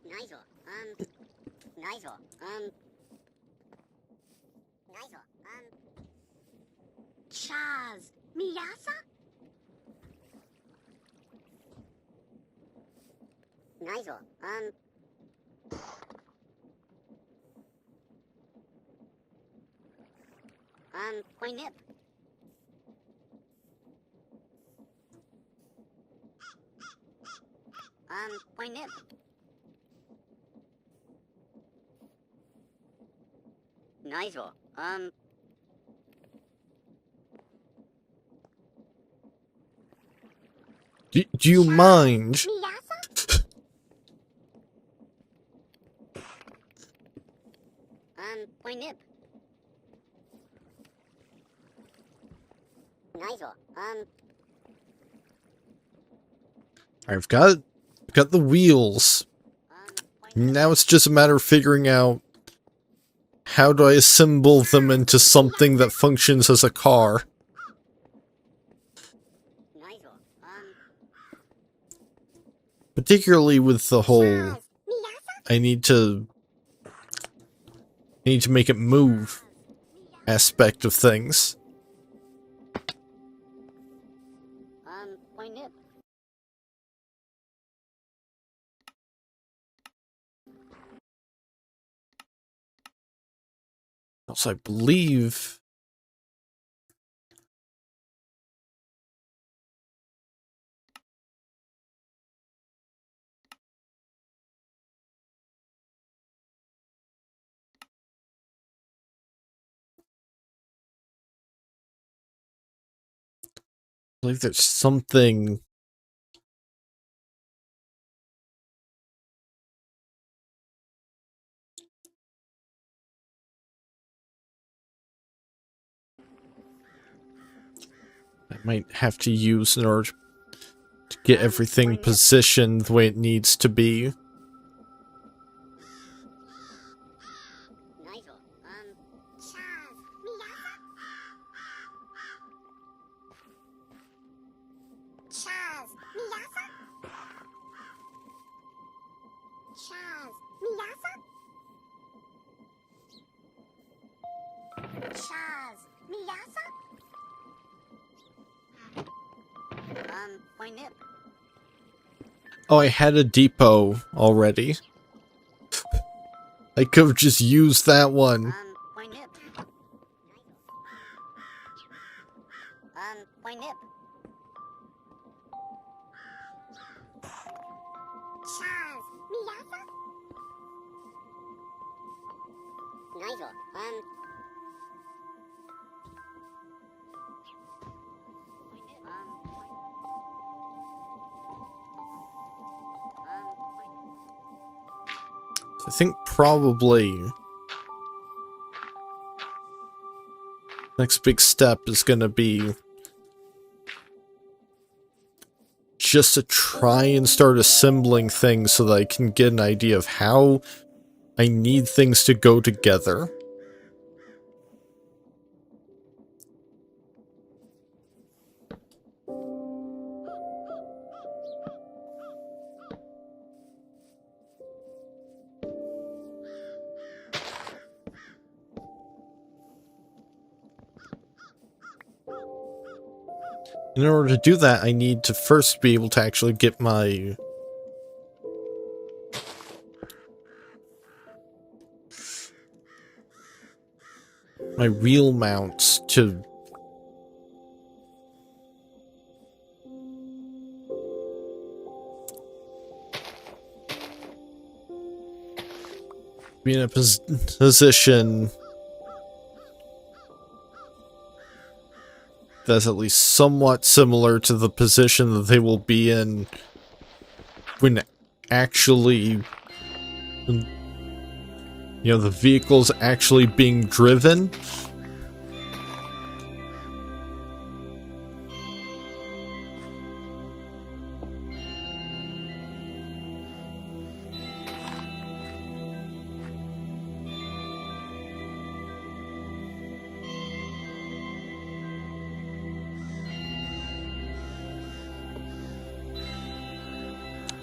[SPEAKER 2] Nice. Nice. Nice. Chaz. Miyasa? Nice. Point nib. Point nib. Nice.
[SPEAKER 1] Do you mind?
[SPEAKER 2] Miyasa? Point nib.
[SPEAKER 1] I've got the wheels. Now it's just a matter of figuring out how do I assemble them into something that functions as a car. Particularly with the whole I need to make it move aspect of things. Also, I believe there's something. I might have to use in order to get everything positioned the way it needs to be. Oh, I had a depot already. I could have just used that one. I think probably next big step is gonna be just to try and start assembling things so that I can get an idea of how I need things to go together. In order to do that, I need to first be able to actually get my wheel mounts to be in a position that's at least somewhat similar to the position that they will be in when actually, the vehicle's actually being driven.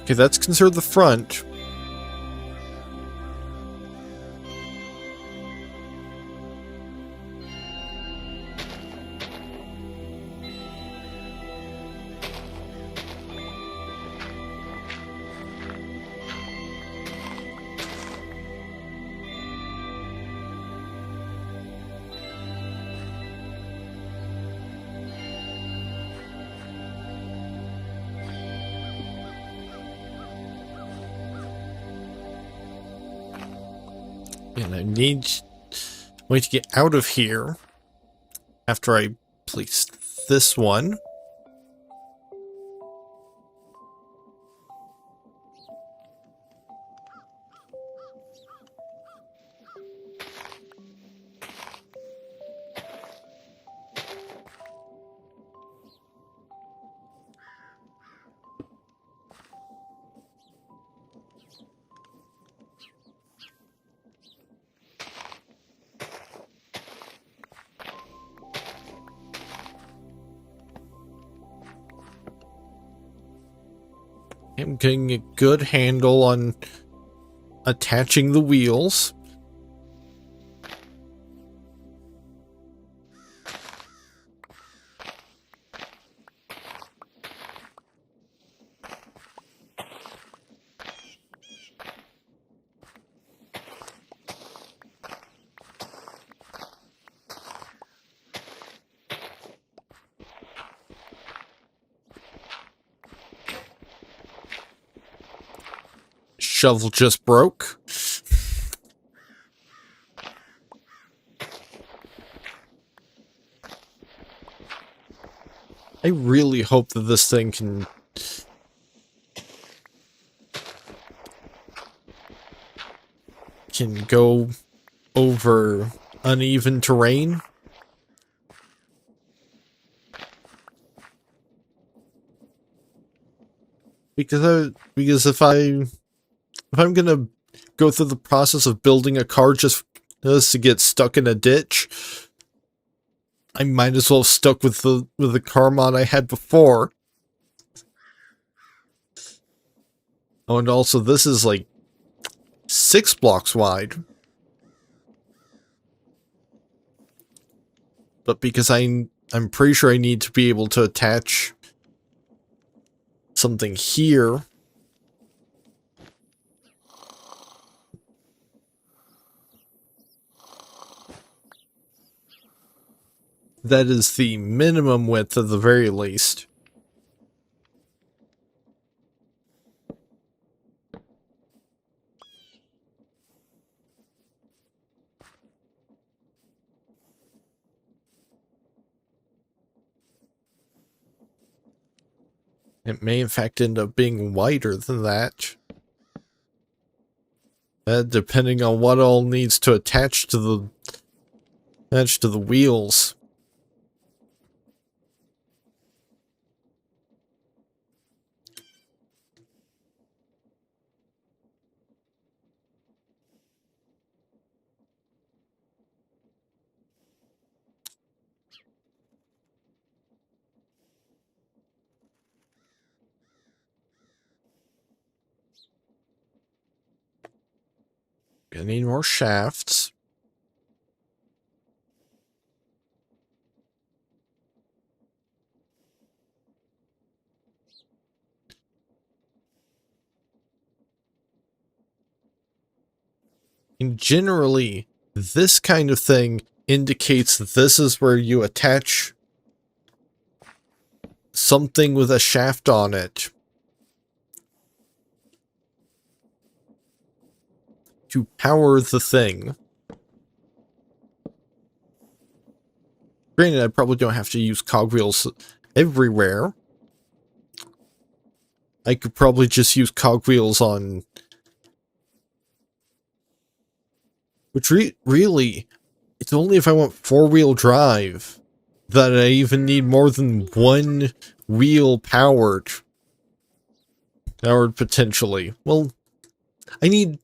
[SPEAKER 1] Okay, that's considered the front. And I need a way to get out of here after I place this one. I'm getting a good handle on attaching the wheels. Shovel just broke. I really hope that this thing can go over uneven terrain. Because if I'm gonna go through the process of building a car just to get stuck in a ditch, I might as well have stuck with the car mod I had before. Oh, and also this is like 6 blocks wide. But because I'm pretty sure I need to be able to attach something here. That is the minimum width at the very least. It may in fact end up being wider than that. Depending on what all needs to attach to the wheels. Gonna need more shafts. And generally, this kind of thing indicates that this is where you attach something with a shaft on it to power the thing. Granted, I probably don't have to use cogwheels everywhere. I could probably just use cogwheels on... Which really, it's only if I want 4-wheel drive that I even need more than one wheel powered. Powered potentially. Well, I need...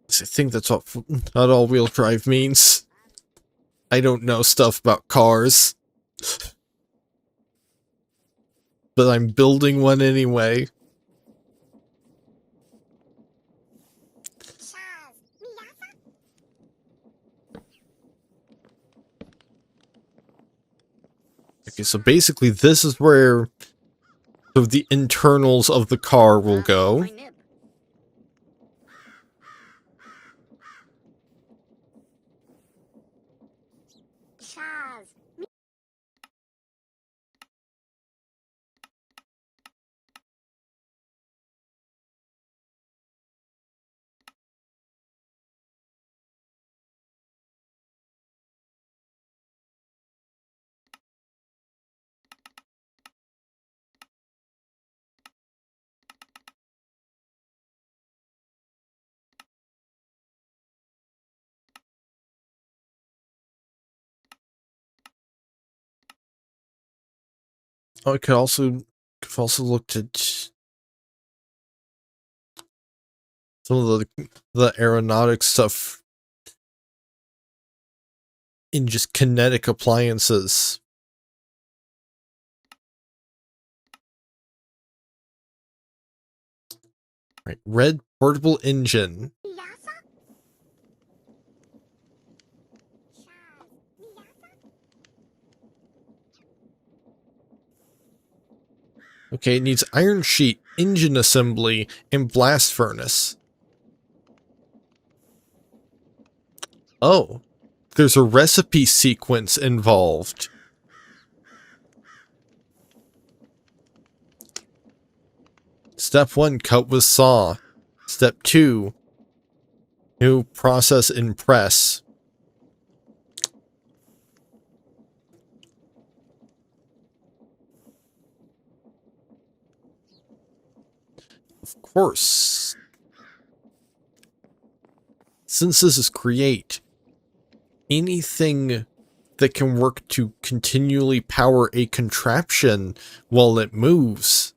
[SPEAKER 1] I think that's what not all-wheel drive means. I don't know stuff about cars. But I'm building one anyway. Okay, so basically this is where the internals of the car will go. Oh, I could also looked at some of the aeronautic stuff in just kinetic appliances. Right, red portable engine. Okay, it needs iron sheet, engine assembly, and blast furnace. Oh, there's a recipe sequence involved. Step 1, cut with saw. Step 2, new process and press. Of course. Since this is create, anything that can work to continually power a contraption while it moves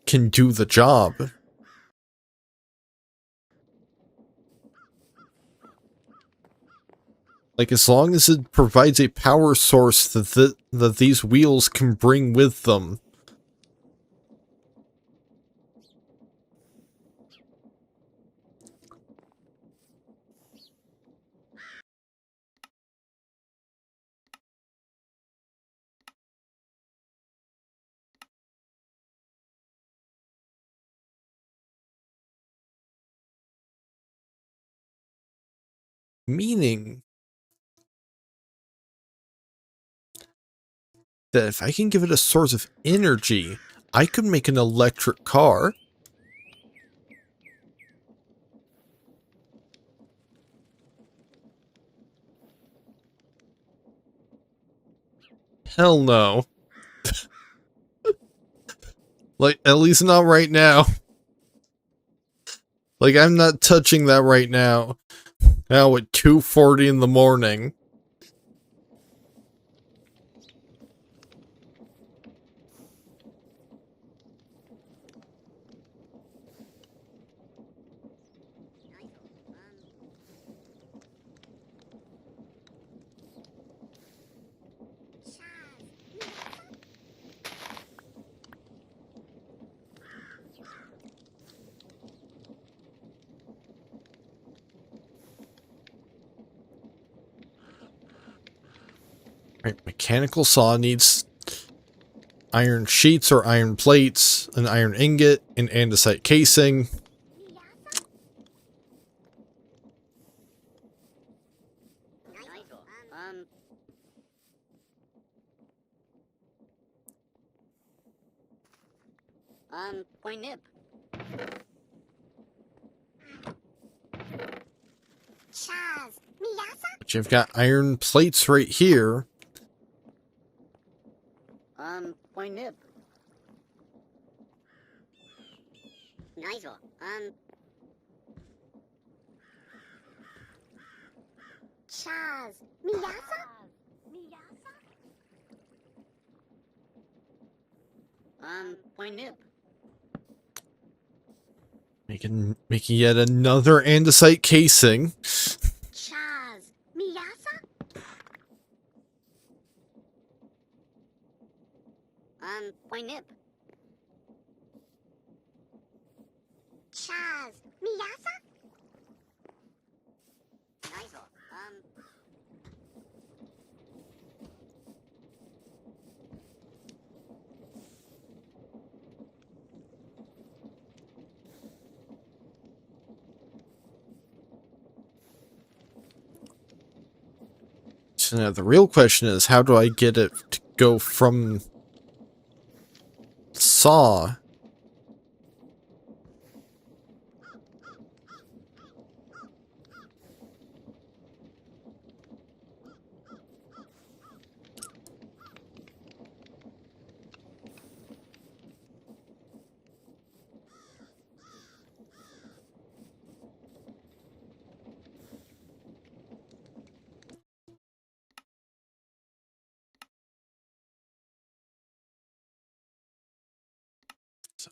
[SPEAKER 1] can do the job. Like, as long as it provides a power source that these wheels can bring with them. Meaning that if I can give it a source of energy, I could make an electric car. Hell no. Like, at least not right now. Like, I'm not touching that right now. Now at 2:40 in the morning. Right, mechanical saw needs iron sheets or iron plates, an iron ingot, an andesite casing.
[SPEAKER 2] Point nip.
[SPEAKER 1] But you've got iron plates right here.
[SPEAKER 2] Point nip. Nice. Chaz. Miyasa? Point nip.
[SPEAKER 1] Making yet another andesite casing.
[SPEAKER 2] Chaz. Miyasa? Point nip. Chaz. Miyasa? Nice.
[SPEAKER 1] So now the real question is, how do I get it to go from saw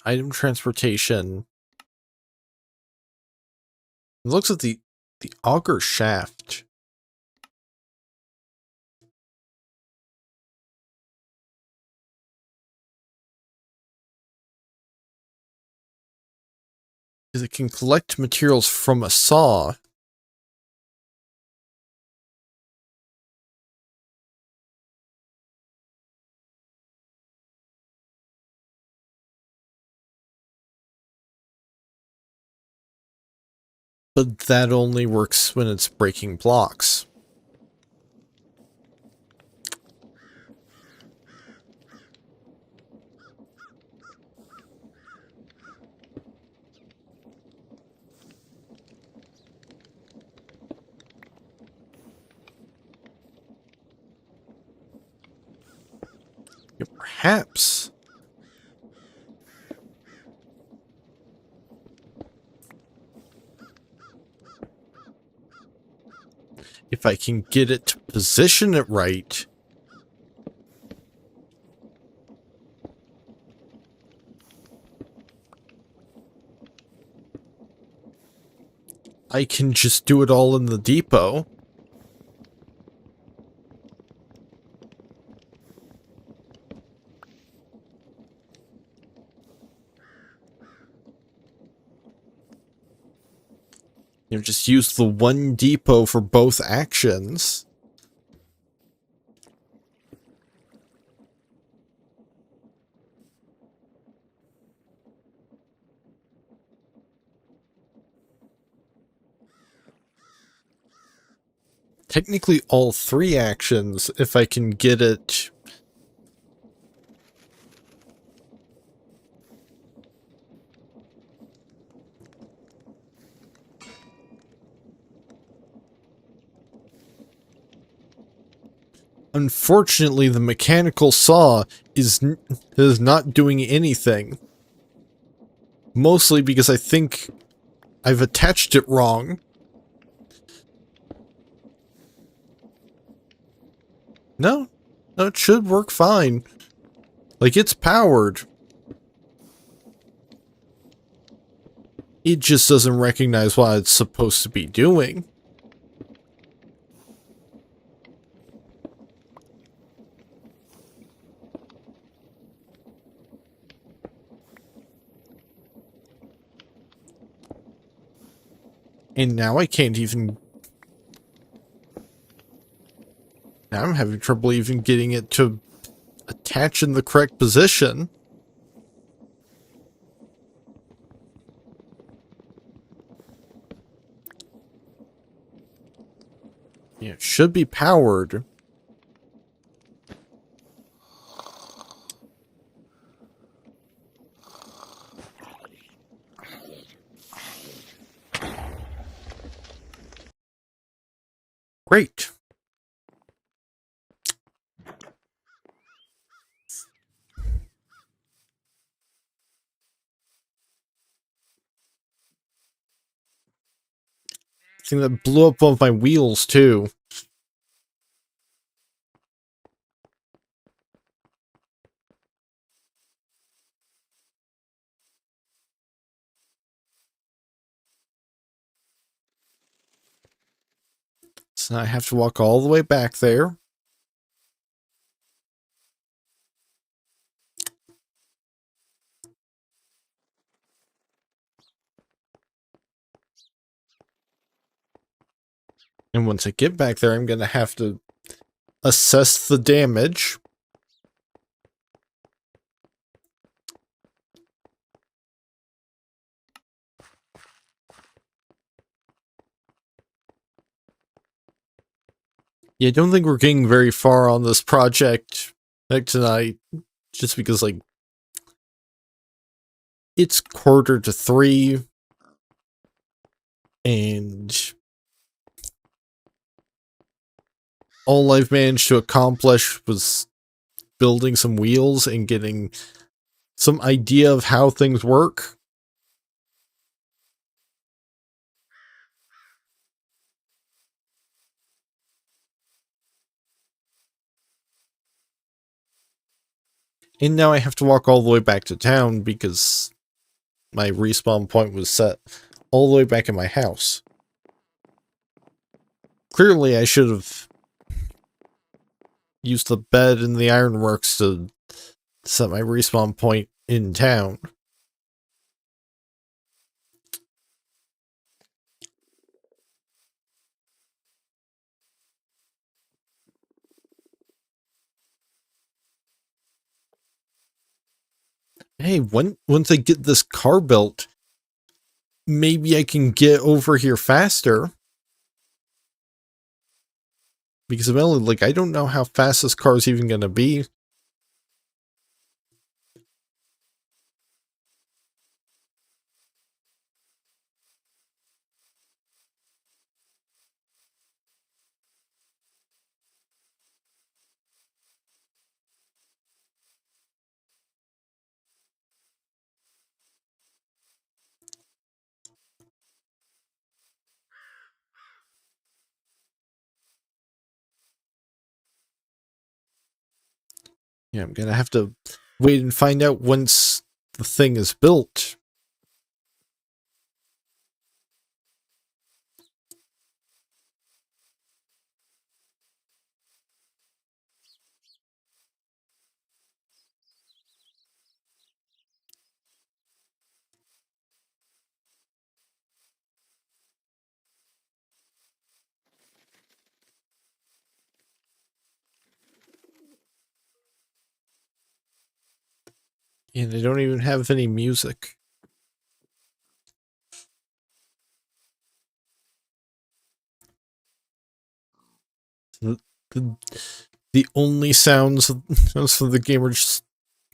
[SPEAKER 1] item transportation? It looks at the auger shaft. Because it can collect materials from a saw. But that only works when it's breaking blocks. Yeah, perhaps. If I can get it to position it right, I can just do it all in the depot. You know, just use the one depot for both actions. Technically all three actions if I can get it. Unfortunately, the mechanical saw is not doing anything. Mostly because I think I've attached it wrong. No, it should work fine. Like, it's powered. It just doesn't recognize what it's supposed to be doing. And now I can't even... Now I'm having trouble even getting it to attach in the correct position. Yeah, it should be powered. Great. I think that blew up one of my wheels, too. So I have to walk all the way back there. And once I get back there, I'm going to have to assess the damage. Yeah, I don't think we're getting very far on this project tonight, just because, like, it's 2:45, and all I've managed to accomplish was building some wheels and getting some idea of how things work. And now I have to walk all the way back to town because my respawn point was set all the way back in my house. Clearly, I should have used the bed in the ironworks to set my respawn point in town. Hey, once I get this car built, maybe I can get over here faster. Because eventually, like, I don't know how fast this car is even gonna be. Yeah, I'm gonna have to wait and find out once the thing is built. And I don't even have any music. The, the, the only sounds of the game are just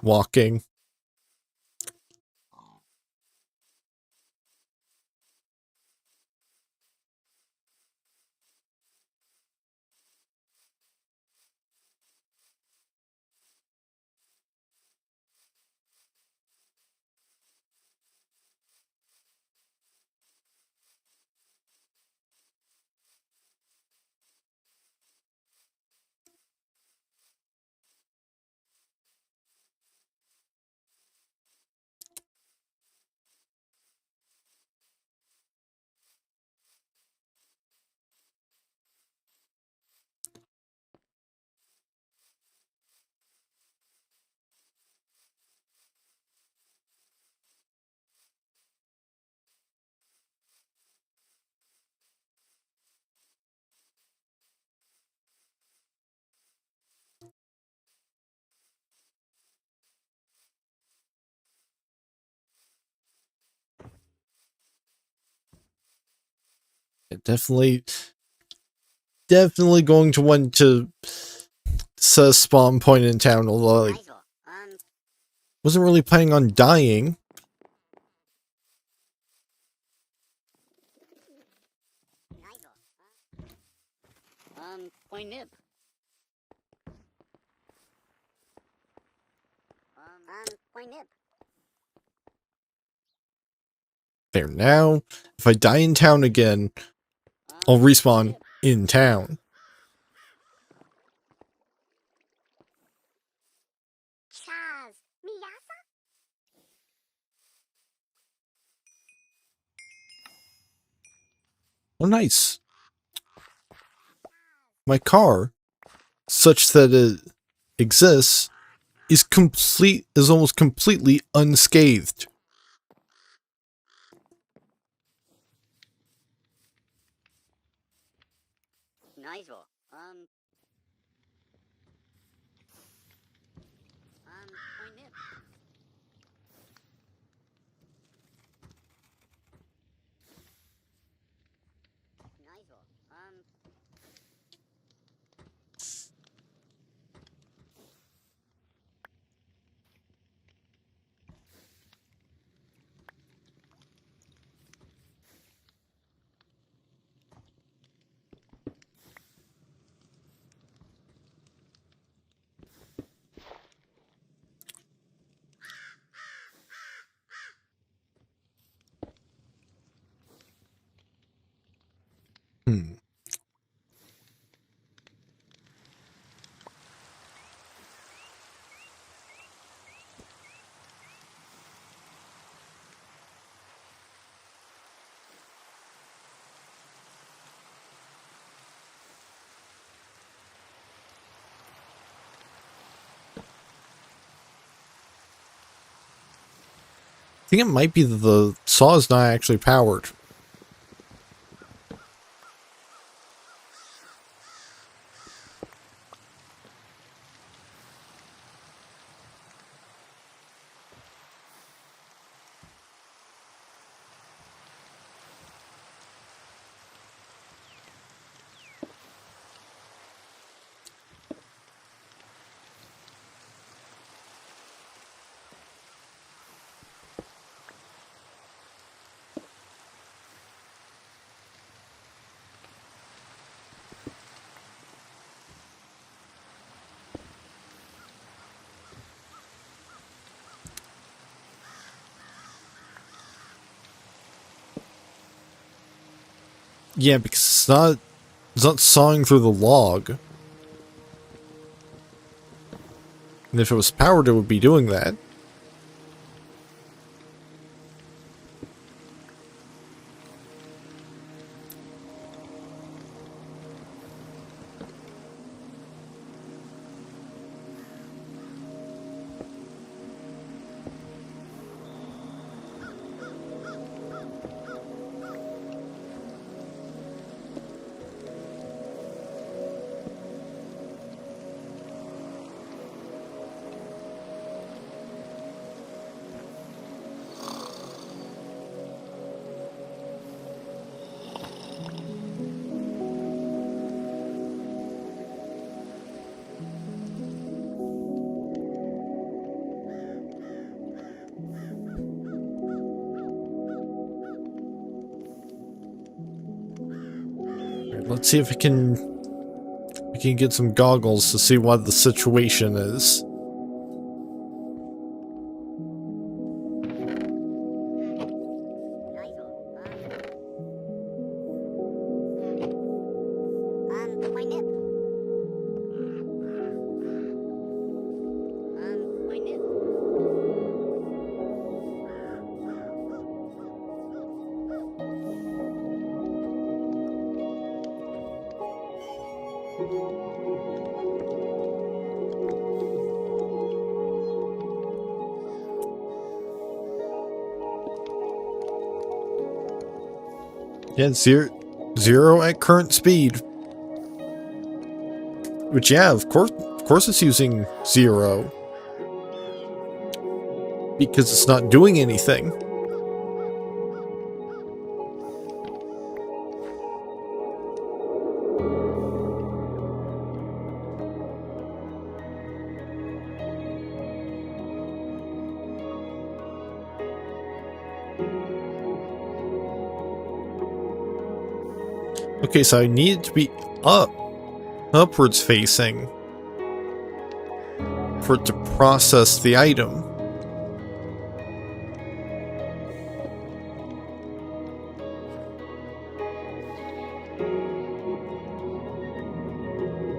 [SPEAKER 1] walking. Definitely, definitely going to want to set a spawn point in town, although I wasn't really planning on dying.
[SPEAKER 2] Point nip. Point nip.
[SPEAKER 1] There, now, if I die in town again, I'll respawn in town.
[SPEAKER 2] Chaz. Miyasa?
[SPEAKER 1] Oh, nice. My car, such that it exists, is almost completely unscathed.
[SPEAKER 2] Nice. Point nip. Nice.
[SPEAKER 1] Hmm. I think it might be that the saw is not actually powered. Yeah, because it's not sawing through the log. And if it was powered, it would be doing that. Let's see if we can get some goggles to see what the situation is.
[SPEAKER 2] Nice my nip. My nip.
[SPEAKER 1] Yeah, zero at current speed. Which, yeah, of course it's using 0. Because it's not doing anything. Okay, so I need it to be upwards facing for it to process the item.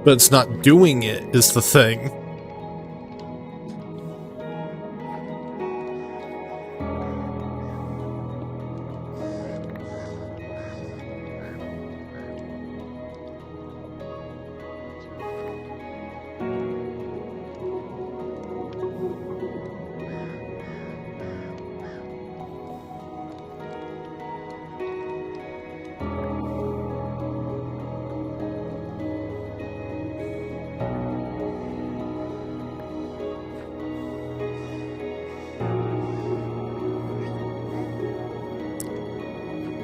[SPEAKER 1] But it's not doing it, is the thing.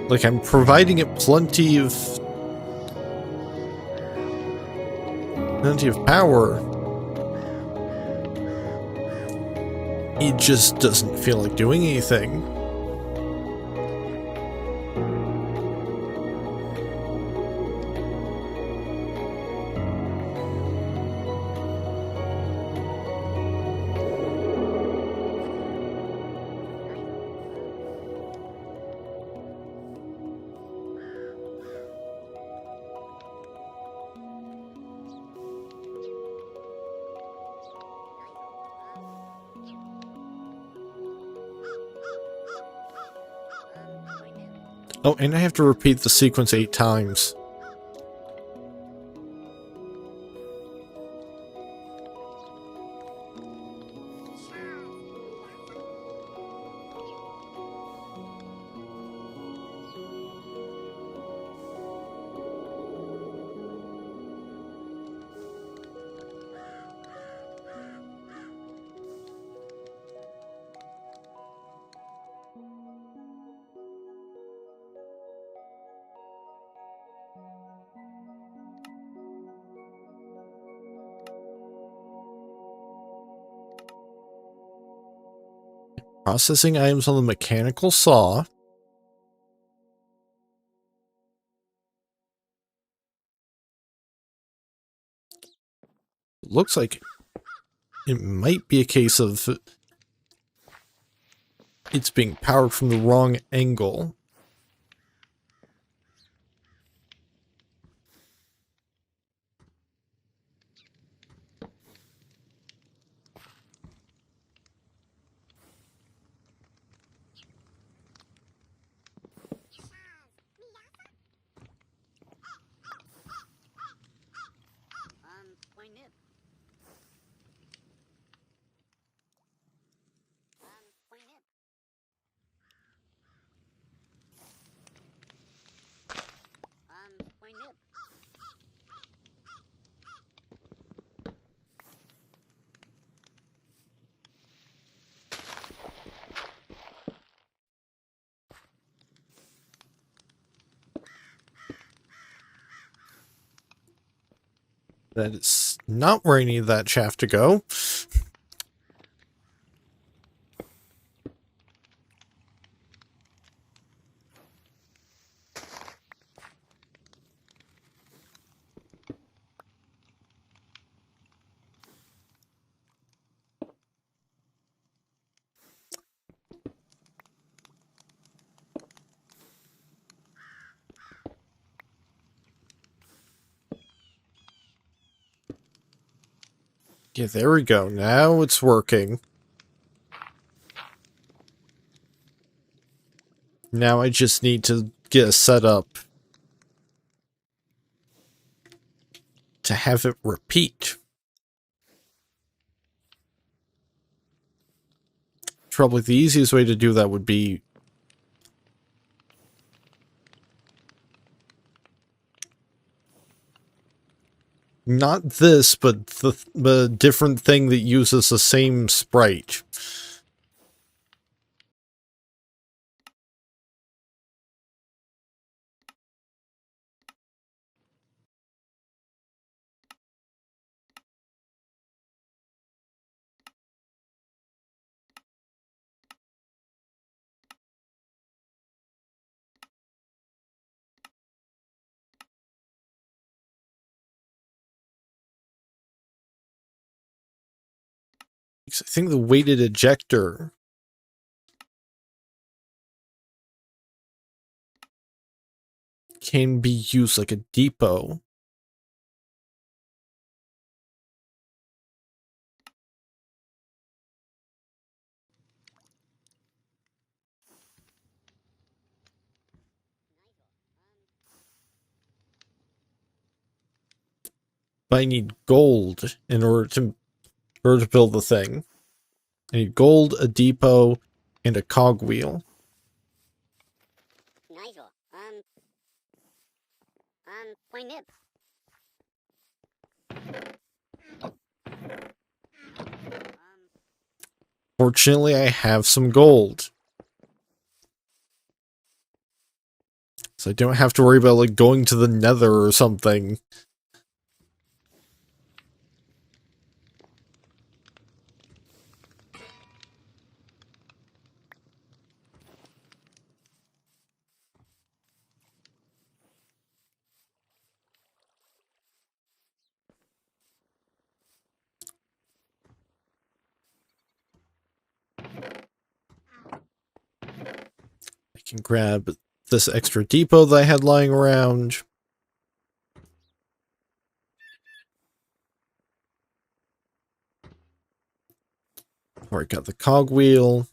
[SPEAKER 1] Like, I'm providing it plenty of power. It just doesn't feel like doing anything. Oh, and I have to repeat the sequence 8 times. Processing items on the mechanical saw. Looks like it might be a case of it's being powered from the wrong angle. That is not where I need that shaft to go. Yeah, there we go. Now it's working. Now I just need to get a setup to have it repeat. Probably the easiest way to do that would be not this, but the different thing that uses the same sprite. I think the weighted ejector can be used like a depot. But I need gold in order to build the thing. I need gold, a depot, and a cogwheel.
[SPEAKER 2] Nice. Point nip.
[SPEAKER 1] Fortunately, I have some gold. So I don't have to worry about, like, going to the nether or something. I can grab this extra depot that I had lying around. Or I got the cogwheel.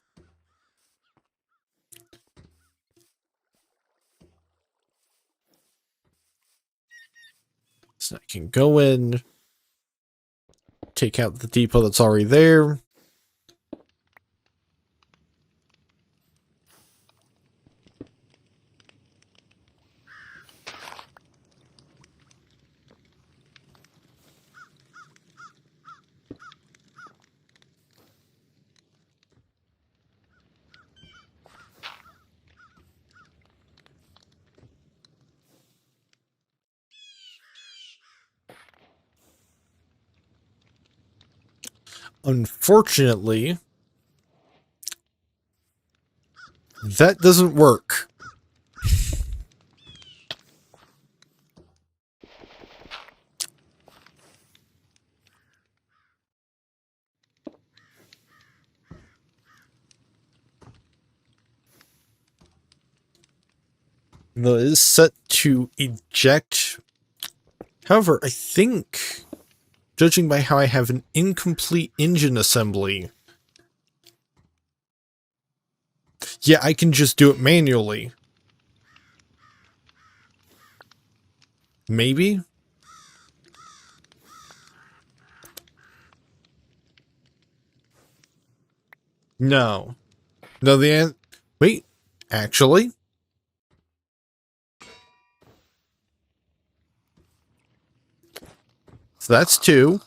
[SPEAKER 1] So I can go in, take out the depot that's already there. Unfortunately, that doesn't work. No, it is set to eject. However, I think, judging by how I have an incomplete engine assembly, yeah, I can just do it manually. Maybe? No. No, wait, actually? So that's 2.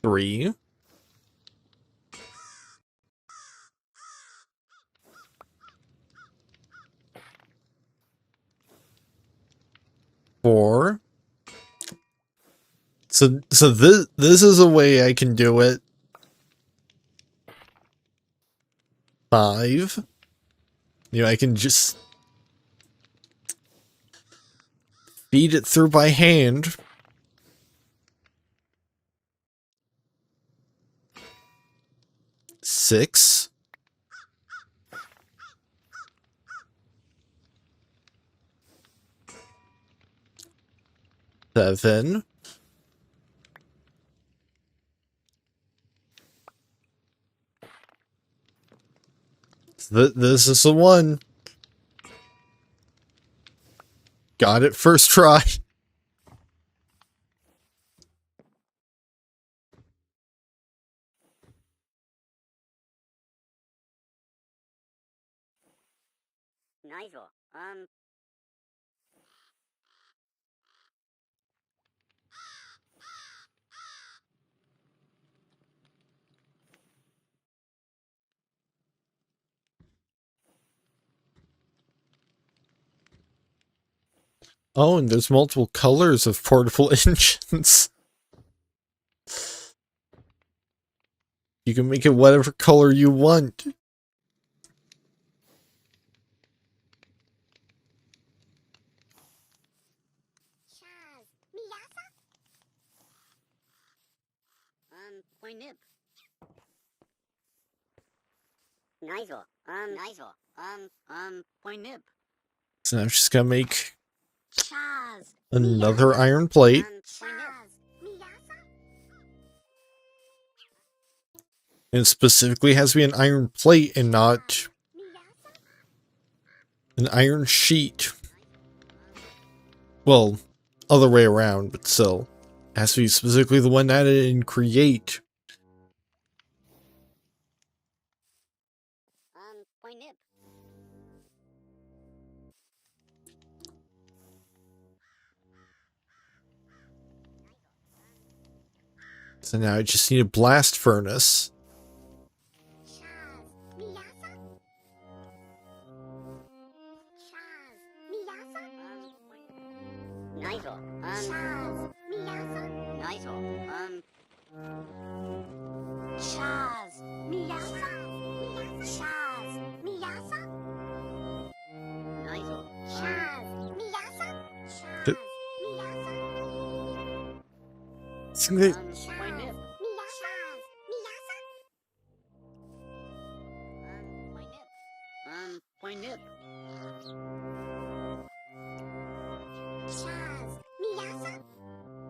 [SPEAKER 1] 3. So this is a way I can do it. 5. You know, I can just feed it through by hand. 6. 7. This is the one. Got it first try.
[SPEAKER 2] Nice.
[SPEAKER 1] Oh, and there's multiple colors of portable engines. You can make it whatever color you want.
[SPEAKER 2] Poinip. Nice. Nice. Poinip.
[SPEAKER 1] So I'm just gonna make
[SPEAKER 2] Chaz.
[SPEAKER 1] another iron plate. And it specifically has to be an iron plate and not an iron sheet. Well, other way around, but still. It has to be specifically the one added in create.
[SPEAKER 2] Poinip.
[SPEAKER 1] So now I just need a blast furnace.
[SPEAKER 2] Nice. Nice. Chaz. Miyasa. Chaz. Miyasa. Nice. Chaz. Miyasa. Chaz.
[SPEAKER 1] Miyasa.
[SPEAKER 2] Poinip. Poinip.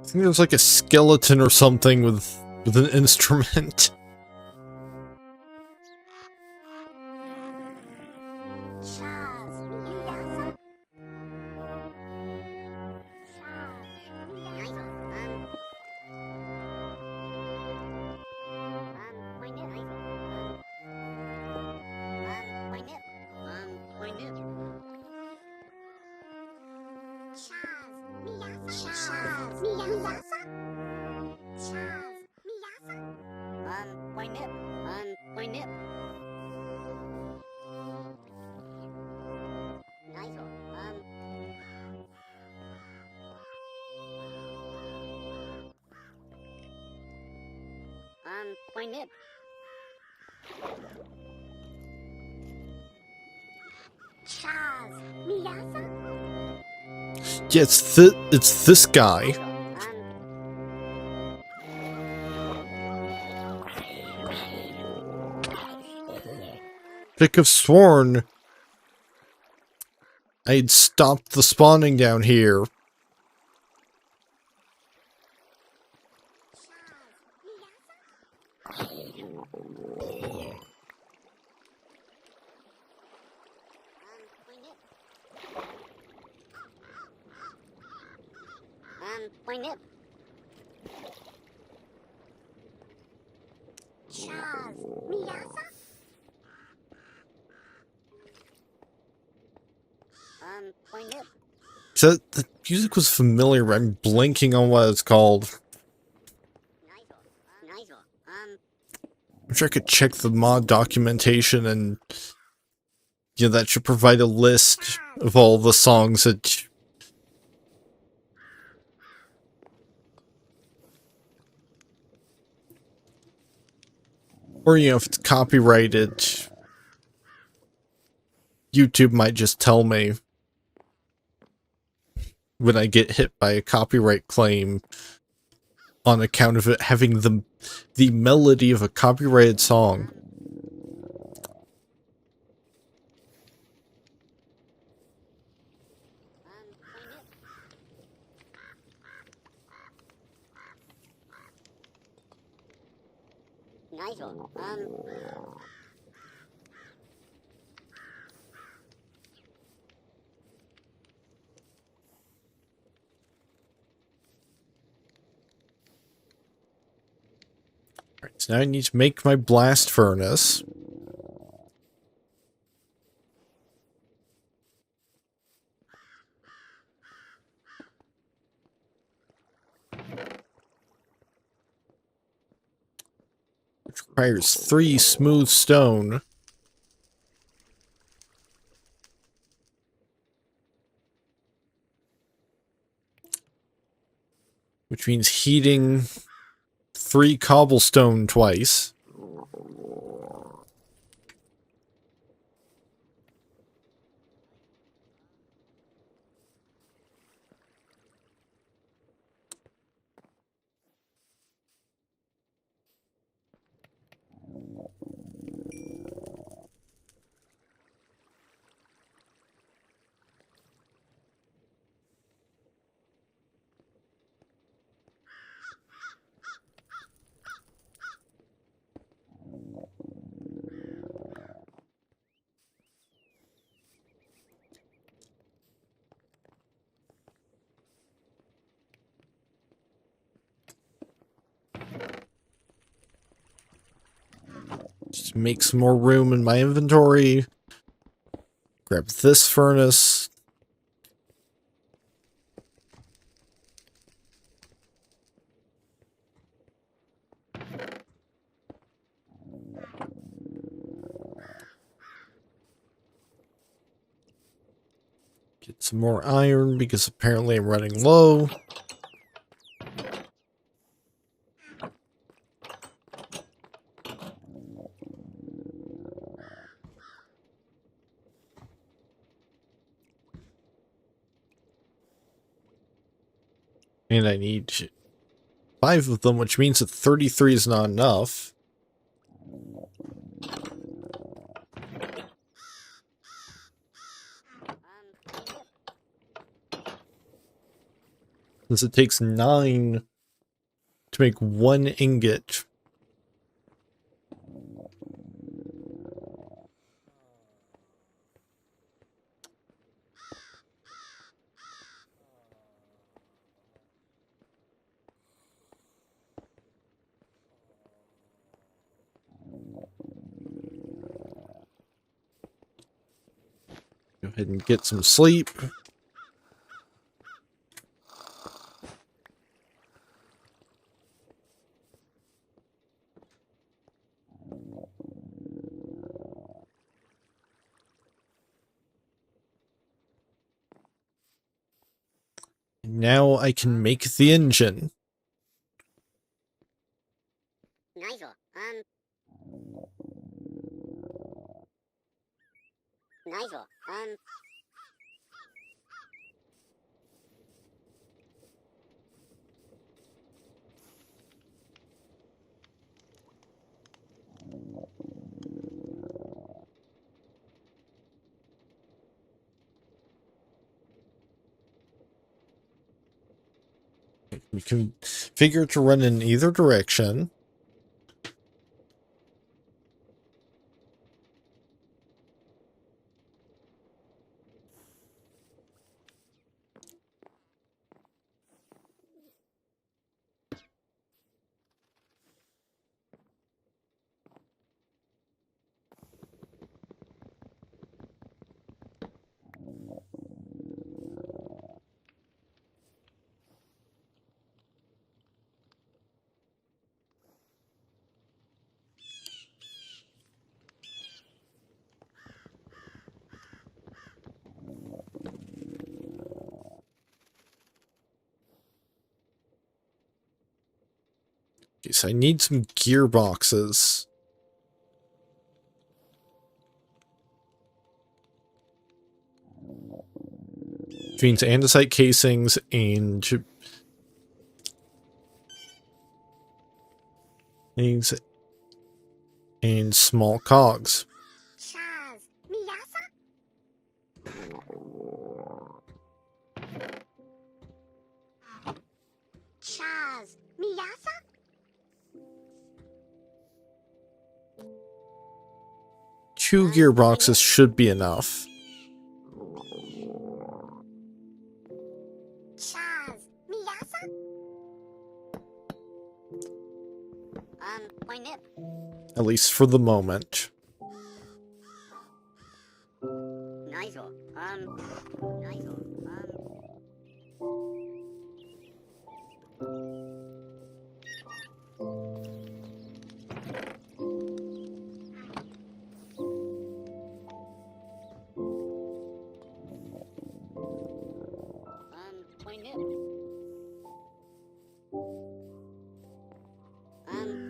[SPEAKER 1] I think there's like a skeleton or something with an instrument.
[SPEAKER 2] Poinip. Chaz. Miyasa.
[SPEAKER 1] Yeah, it's this guy. Pick have sworn I'd stopped the spawning down here.
[SPEAKER 2] Poinip. Chaz. Miyasa. Poinip.
[SPEAKER 1] So the music was familiar. I'm blanking on what it's called.
[SPEAKER 2] Nice.
[SPEAKER 1] I'm sure I could check the mod documentation and yeah, that should provide a list of all the songs that Or, you know, if it's copyrighted, YouTube might just tell me when I get hit by a copyright claim on account of it having the melody of a copyrighted song.
[SPEAKER 2] Nice one.
[SPEAKER 1] Alright, so now I need to make my blast furnace. Which requires 3 smooth stone. Which means heating 3 cobblestone twice. Just make some more room in my inventory. Grab this furnace. Get some more iron because apparently I'm running low. And I need 5 of them, which means that 33 is not enough. Since it takes 9 to make 1 ingot. Go ahead and get some sleep. Now I can make the engine.
[SPEAKER 2] Nice one. Nice one.
[SPEAKER 1] We can figure to run in either direction. Okay, so I need some gearboxes. Which means andesite casings and small cogs.
[SPEAKER 2] Chaz, Miyasa? Chaz, Miyasa?
[SPEAKER 1] 2 gearboxes should be enough.
[SPEAKER 2] Chaz, Miyasa? My nip.
[SPEAKER 1] At least for the moment.
[SPEAKER 2] Nigel, Nigel, my nip.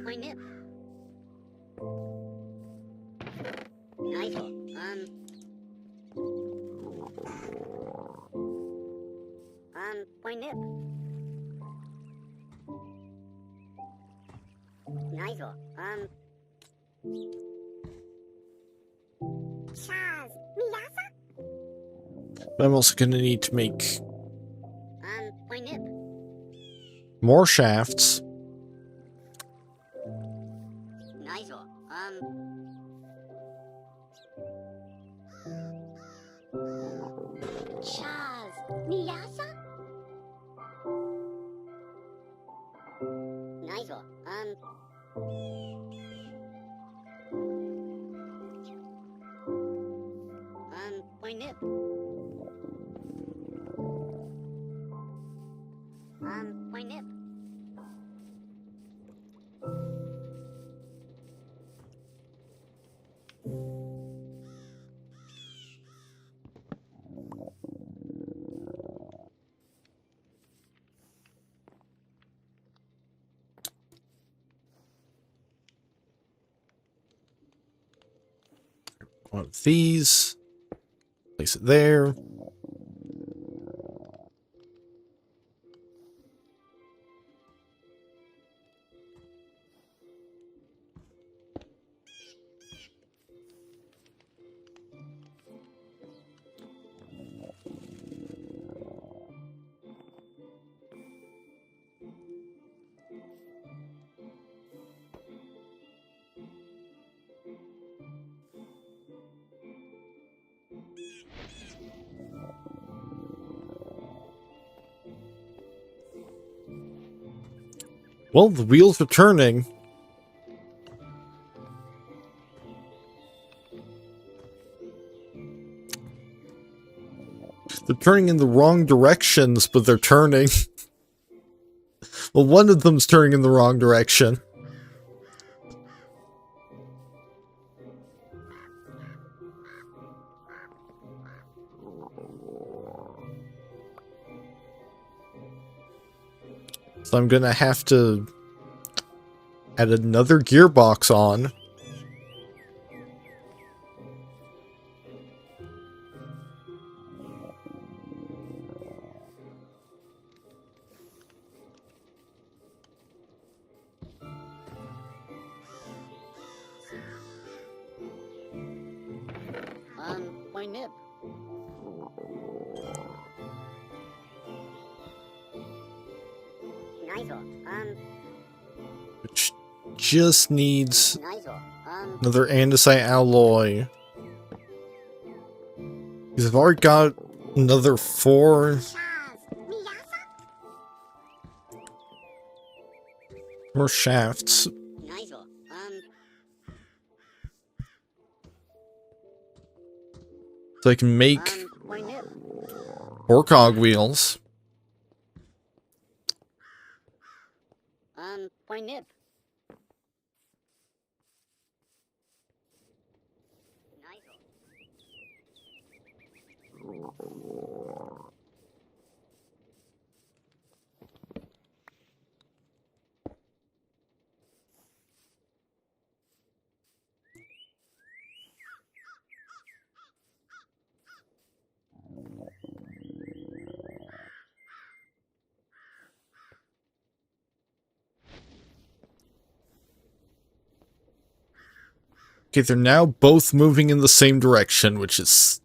[SPEAKER 2] My nip. Nigel, my nip. Nigel, Chaz, Miyasa?
[SPEAKER 1] I'm also going to need to make
[SPEAKER 2] My nip.
[SPEAKER 1] more shafts.
[SPEAKER 2] Nigel, Chaz, Miyasa? Nigel, my nip. My nip.
[SPEAKER 1] One of these. Place it there. Well, the wheels are turning. They're turning in the wrong directions, but they're turning. Well, one of them's turning in the wrong direction. So I'm gonna have to add another gearbox on.
[SPEAKER 2] My nip. Nigel,
[SPEAKER 1] Which just needs
[SPEAKER 2] Nigel,
[SPEAKER 1] another andesite alloy. Because I've already got another 4
[SPEAKER 2] Chaz, Miyasa?
[SPEAKER 1] more shafts.
[SPEAKER 2] Nigel,
[SPEAKER 1] So I can make
[SPEAKER 2] my nip.
[SPEAKER 1] 4 cogwheels.
[SPEAKER 2] My nip. Nigel.
[SPEAKER 1] Okay, they're now both moving in the same direction, which is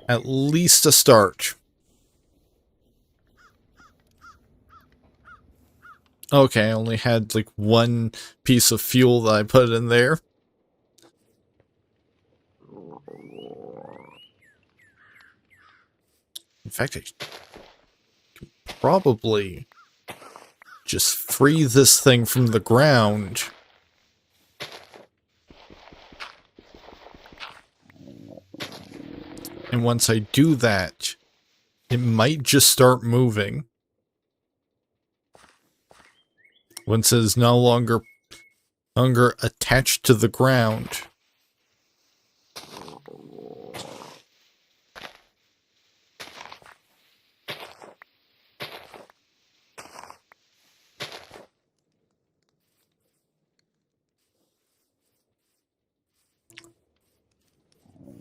[SPEAKER 1] at least a start. Okay, I only had like one piece of fuel that I put in there. In fact, I could probably just free this thing from the ground. And once I do that, it might just start moving. Once it is no longer attached to the ground.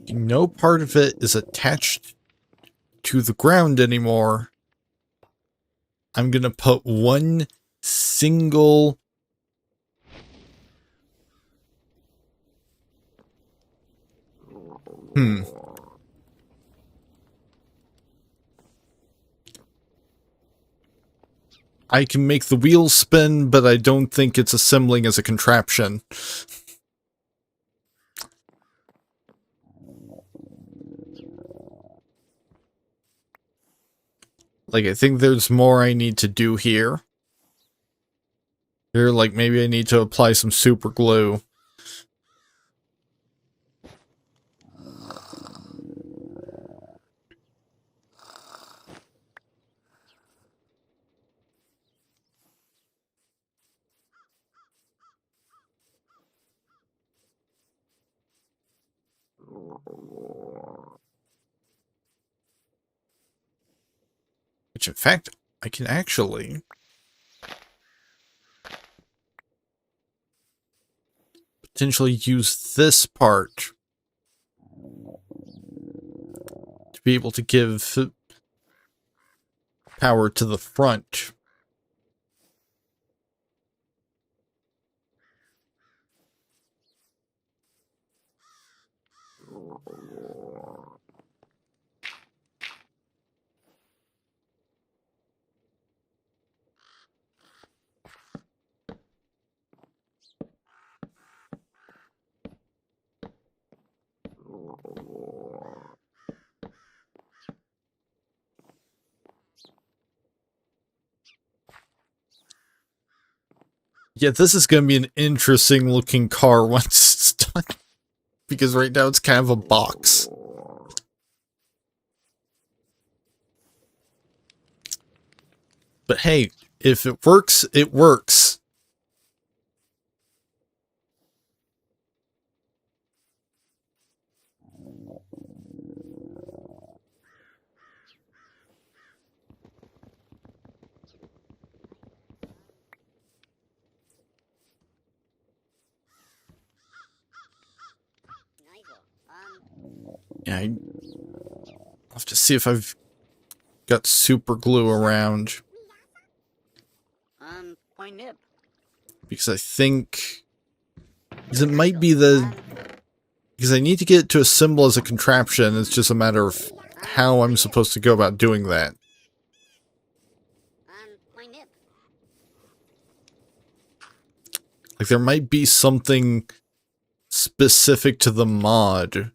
[SPEAKER 1] No part of it is attached to the ground anymore. I'm gonna put one single I can make the wheels spin, but I don't think it's assembling as a contraption. Like, I think there's more I need to do here. Here, like, maybe I need to apply some super glue. Which, in fact, I can actually potentially use this part to be able to give power to the front. Yeah, this is going to be an interesting looking car once it's done. Because right now it's kind of a box. But hey, if it works, it works. Yeah, I'll have to see if I've got super glue around.
[SPEAKER 2] My nib.
[SPEAKER 1] Because I think... Because it might be the... Because I need to get it to assemble as a contraption, it's just a matter of how I'm supposed to go about doing that.
[SPEAKER 2] My nib.
[SPEAKER 1] Like, there might be something specific to the mod.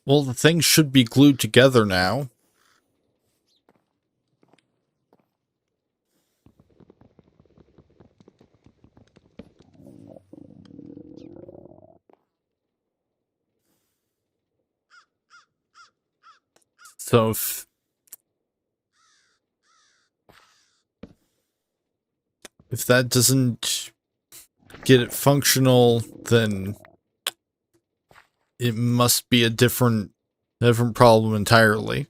[SPEAKER 1] Well, the thing should be glued together now. So if that doesn't get it functional, then it must be a different problem entirely.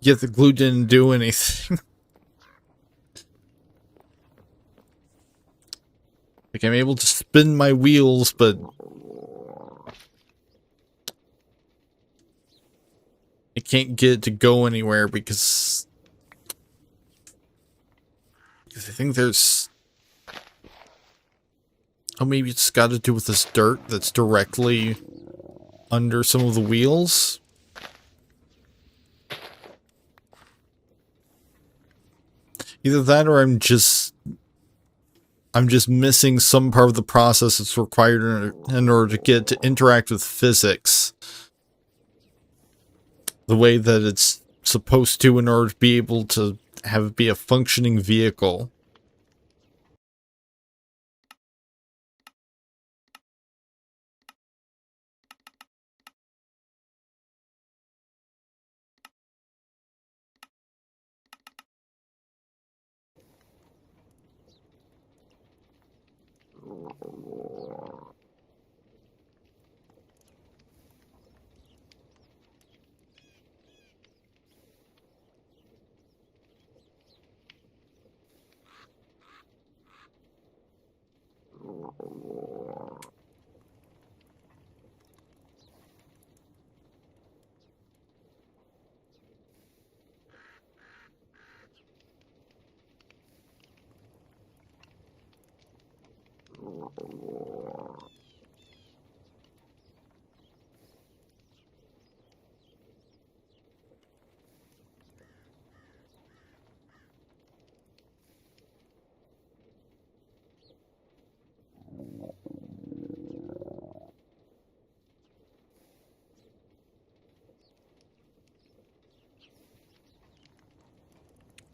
[SPEAKER 1] Yet the glue didn't do anything. Like, I'm able to spin my wheels, but I can't get it to go anywhere because I think there's... Oh, maybe it's got to do with this dirt that's directly under some of the wheels. Either that or I'm just missing some part of the process that's required in order to get it to interact with physics the way that it's supposed to in order to be able to have it be a functioning vehicle.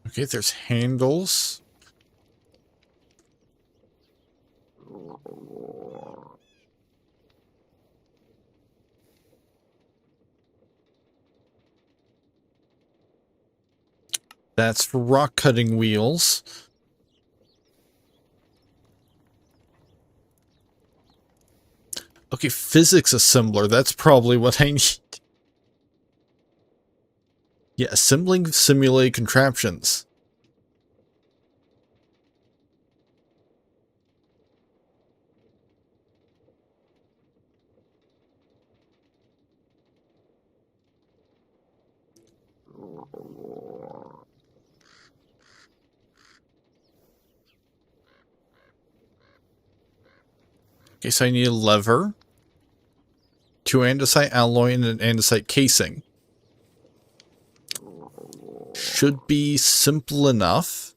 [SPEAKER 1] Okay, there's handles. That's for rock cutting wheels. Okay, physics assembler. That's probably what I need. Yeah, assembling simulated contraptions. Okay, so I need a lever, 2 andesite alloy, and an andesite casing. Should be simple enough.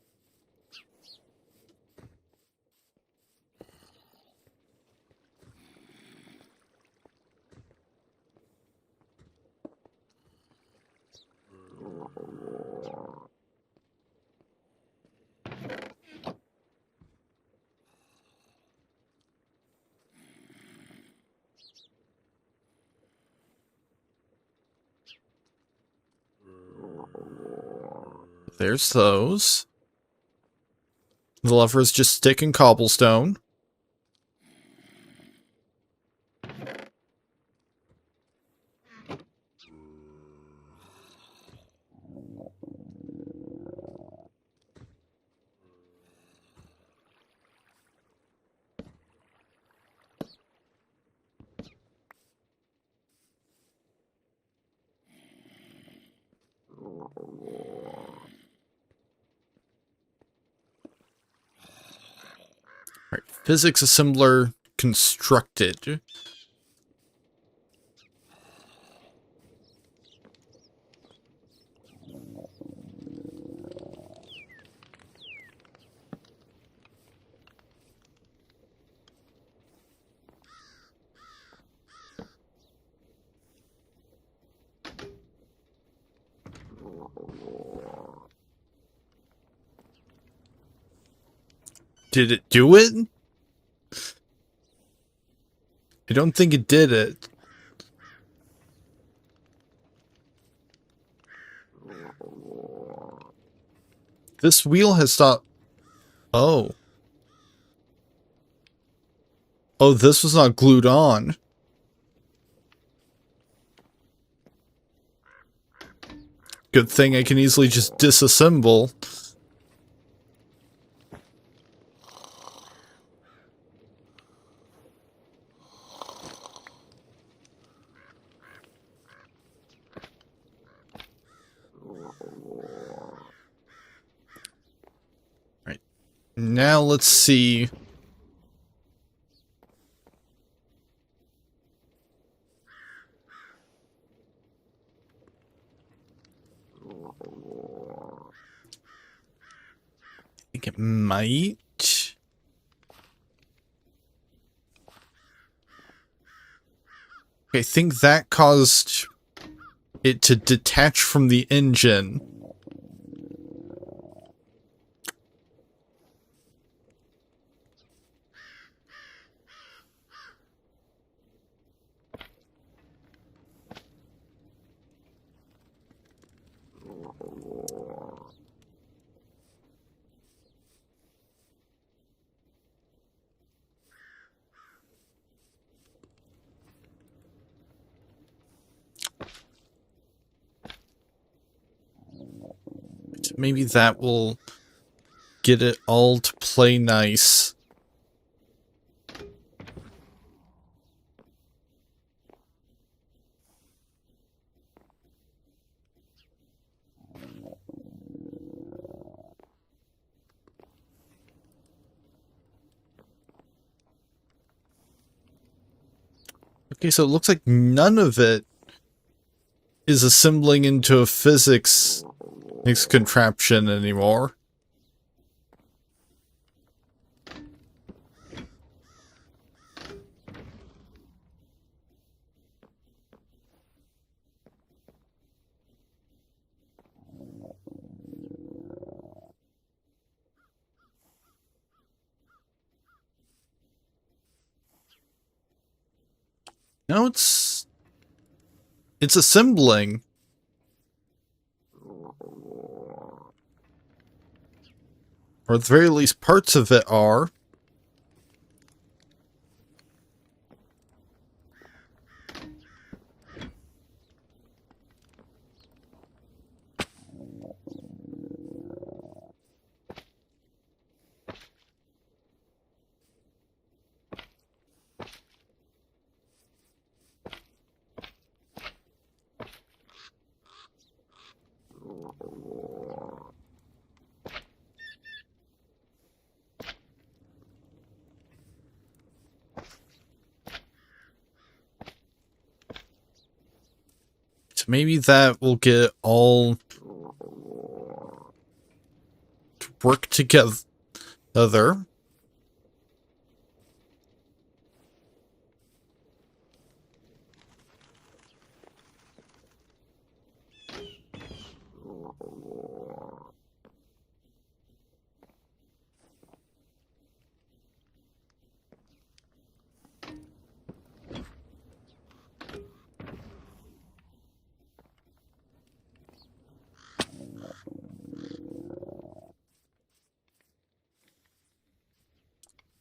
[SPEAKER 1] There's those. The lever is just stick and cobblestone. Right, physics assembler constructed. Did it do it? I don't think it did it. This wheel has stopped. Oh. Oh, this was not glued on. Good thing I can easily just disassemble. Right. Now let's see. I think it might. I think that caused it to detach from the engine. Maybe that will get it all to play nice. Okay, so it looks like none of it is assembling into a physics contraption anymore. No, it's assembling. Or at the very least, parts of it are. So maybe that will get all to work together.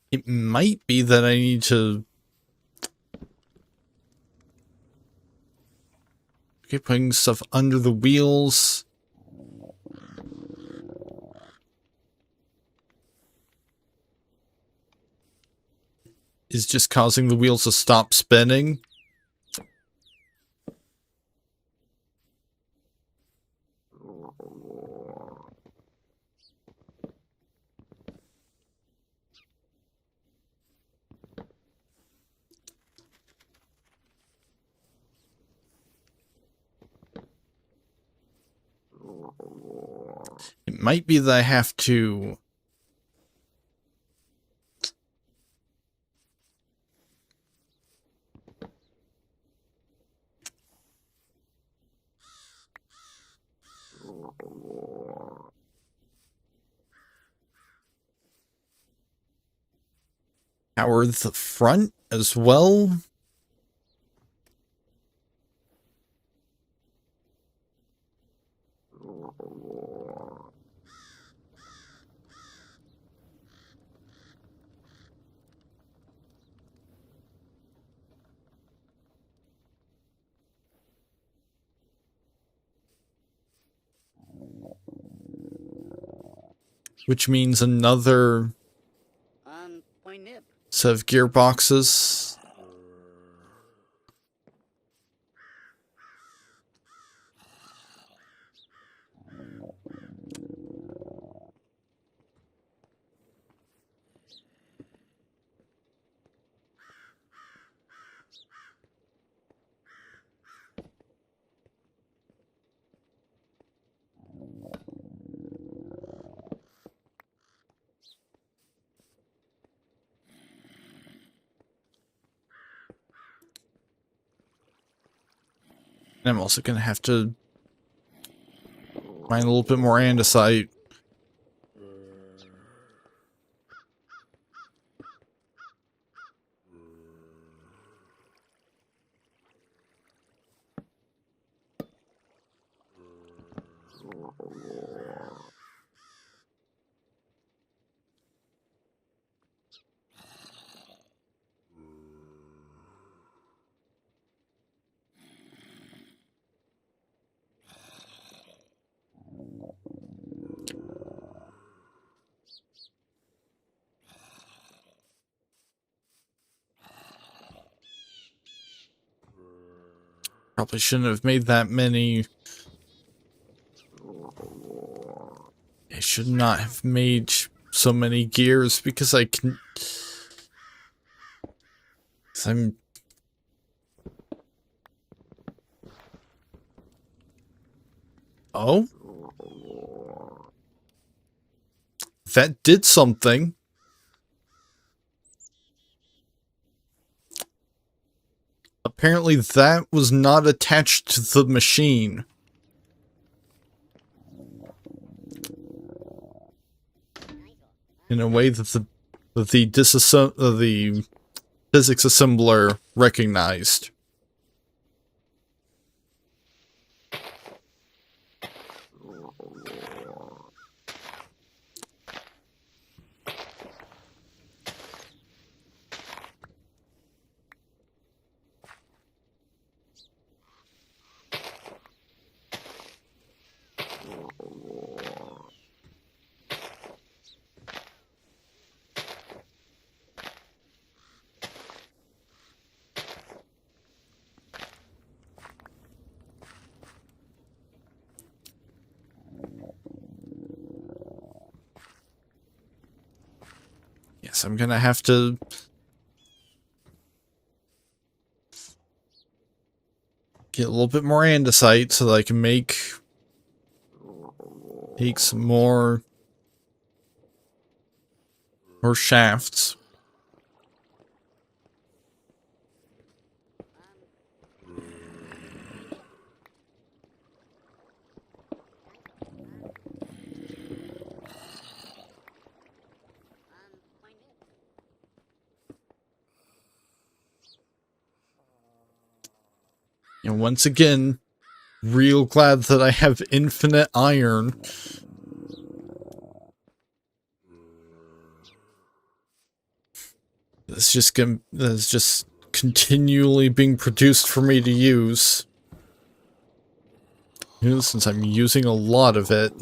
[SPEAKER 1] It might be that I need to keep putting stuff under the wheels. Is just causing the wheels to stop spinning. It might be that I have to Power the front as well. Which means another
[SPEAKER 2] Point nip.
[SPEAKER 1] set of gearboxes. And I'm also gonna have to find a little bit more andesite. Probably shouldn't have made that many. I should not have made so many gears because I can. 'Cause I'm. Oh? That did something. Apparently that was not attached to the machine. In a way that the physics assembler recognized. Yes, I'm gonna have to get a little bit more andesite so that I can make some more shafts.
[SPEAKER 2] Point nip.
[SPEAKER 1] And once again, real glad that I have infinite iron. That's just continually being produced for me to use. You know, since I'm using a lot of it.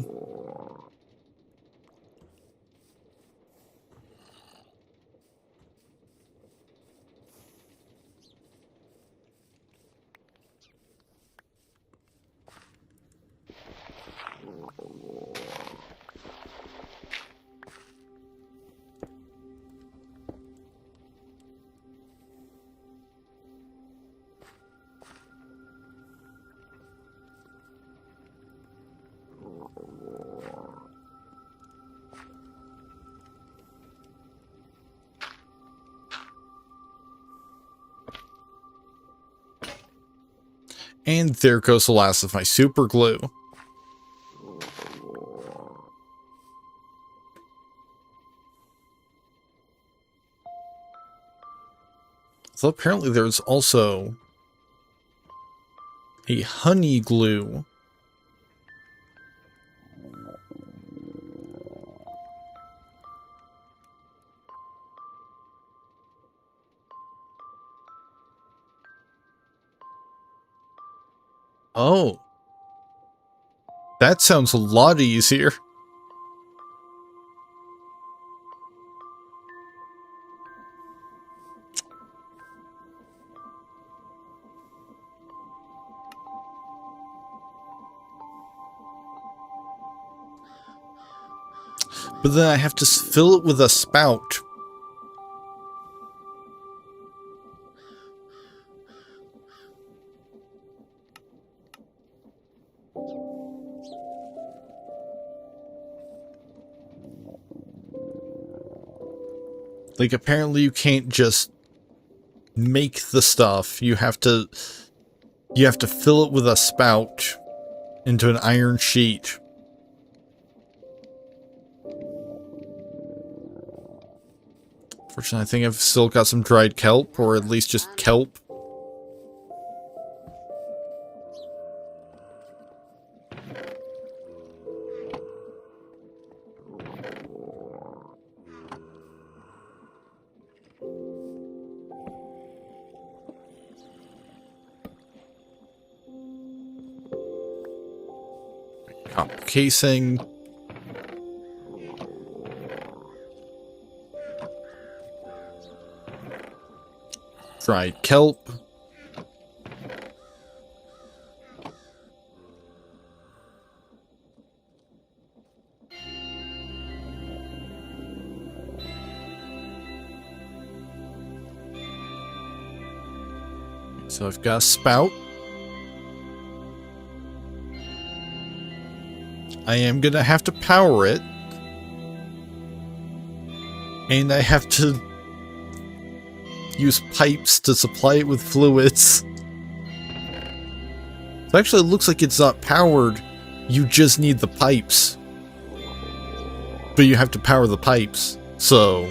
[SPEAKER 1] And there goes the last of my super glue. So apparently there's also a honey glue. Oh. That sounds a lot easier. But then I have to fill it with a spout. Like, apparently you can't just make the stuff. You have to fill it with a spout into an iron sheet. Fortunately, I think I've still got some dried kelp, or at least just kelp. Copper casing. Dried kelp. So I've got a spout. I am gonna have to power it. And I have to use pipes to supply it with fluids. So actually it looks like it's not powered. You just need the pipes. But you have to power the pipes. So...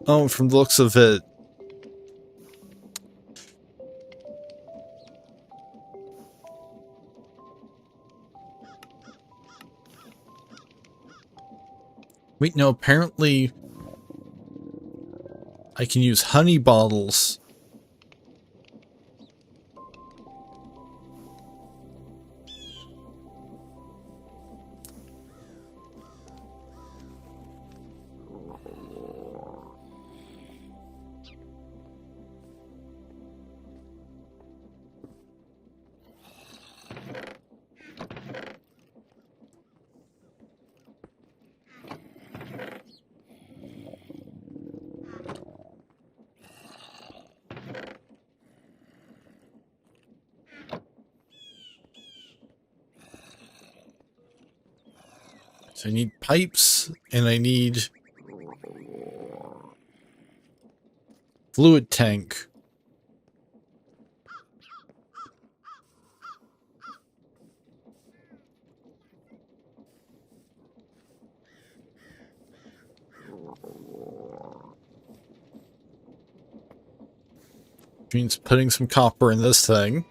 [SPEAKER 1] Oh, from the looks of it... Wait, no, apparently... I can use honey bottles. So I need pipes, and I need... fluid tank. Which means putting some copper in this thing.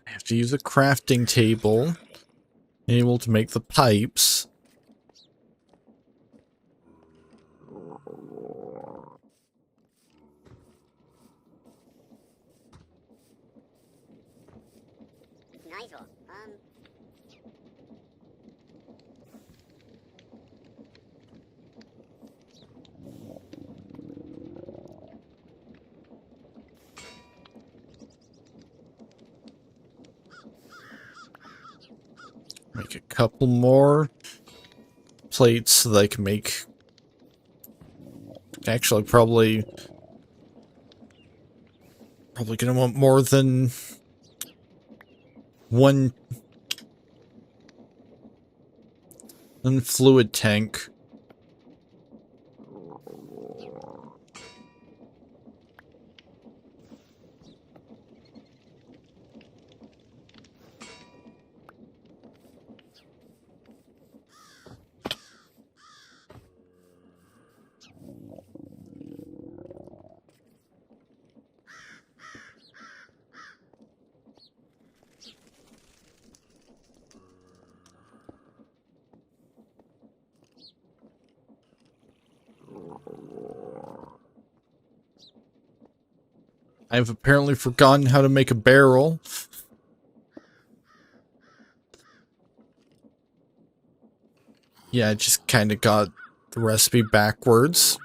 [SPEAKER 1] I have to use a crafting table. Able to make the pipes.
[SPEAKER 2] Nice one.
[SPEAKER 1] Make a couple more plates so that I can make... Actually, probably gonna want more than one fluid tank. I've apparently forgotten how to make a barrel. Yeah, I just kind of got the recipe backwards.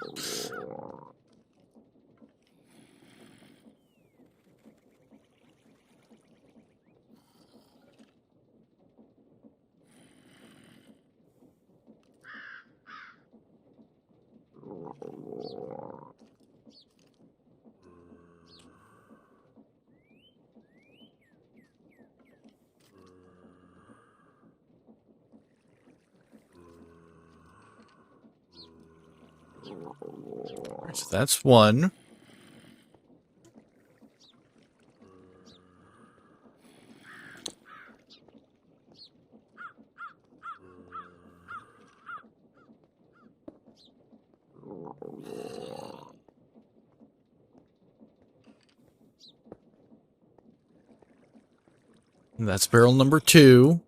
[SPEAKER 1] So that's one. And that's barrel number 2.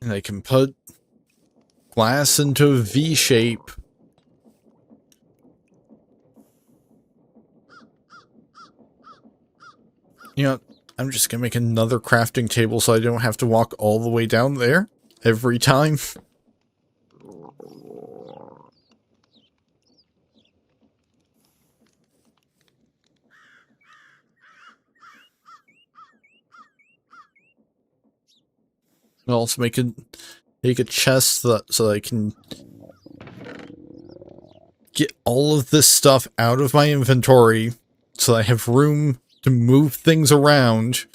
[SPEAKER 1] And I can put glass into a V shape. You know, I'm just gonna make another crafting table so I don't have to walk all the way down there every time. I'll also make a chest so I can get all of this stuff out of my inventory so I have room to move things around.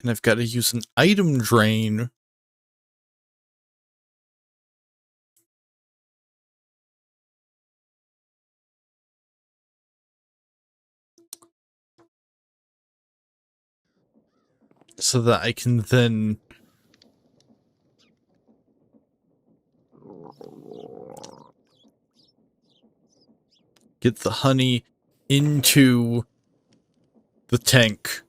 [SPEAKER 1] And I've got to use an item drain. So that I can then get the honey into the tank.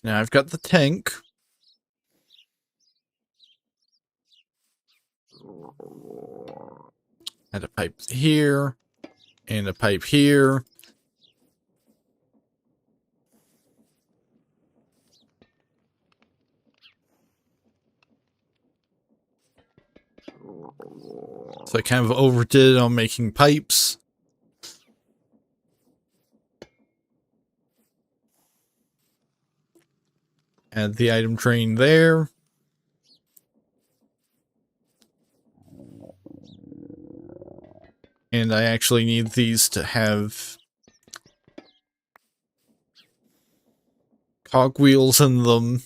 [SPEAKER 1] Now I've got the tank. And a pipe here. And a pipe here. So I kind of overdid it on making pipes. Add the item train there. And I actually need these to have cogwheels in them.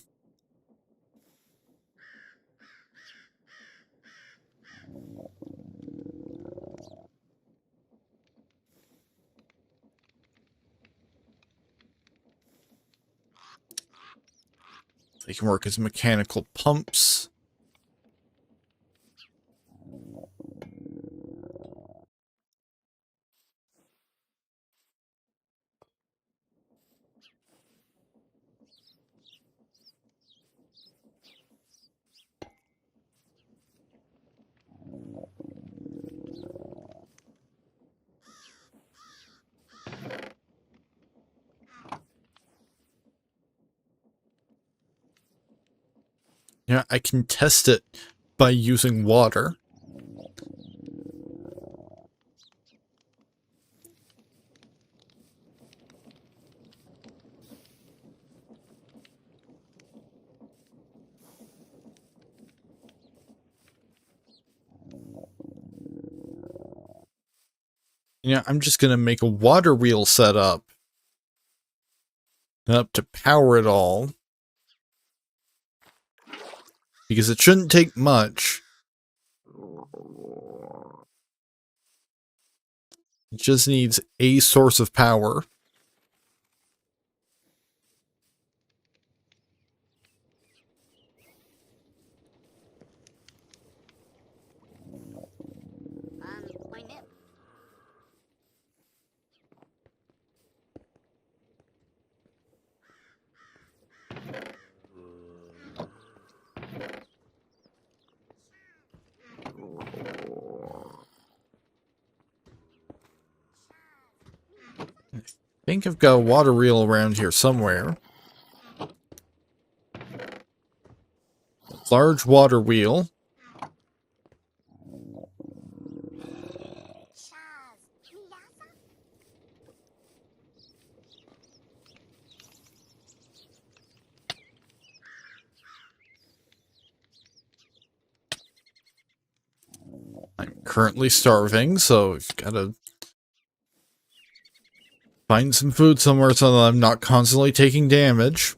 [SPEAKER 1] They can work as mechanical pumps. Yeah, I can test it by using water. Yeah, I'm just gonna make a water wheel setup to power it all. Because it shouldn't take much. It just needs a source of power.
[SPEAKER 2] My nip.
[SPEAKER 1] I think I've got a water wheel around here somewhere. Large water wheel. I'm currently starving, so I've gotta find some food somewhere so that I'm not constantly taking damage.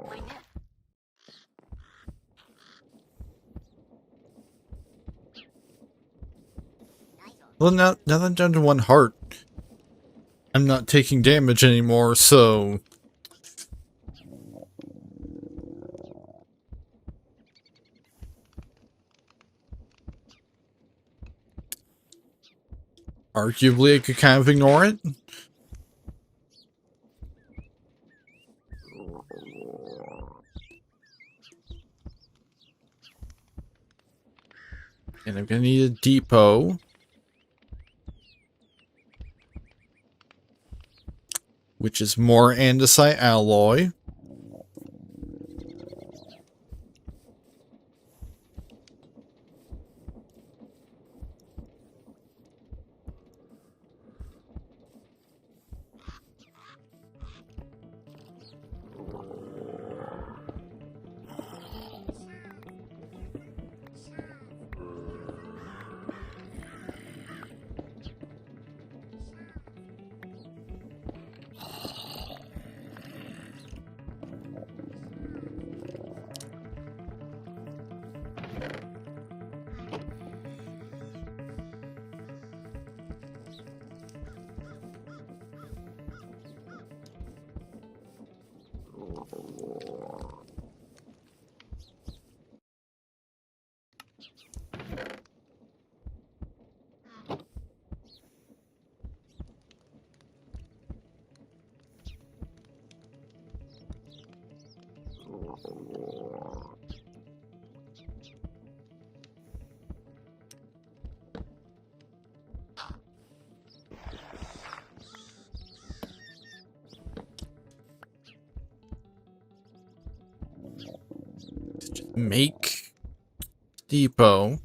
[SPEAKER 2] My nip.
[SPEAKER 1] Well, now that I'm down to 1 heart, I'm not taking damage anymore, so... arguably, I could kind of ignore it. And I'm gonna need a depot. Which is more andesite alloy. Make depot.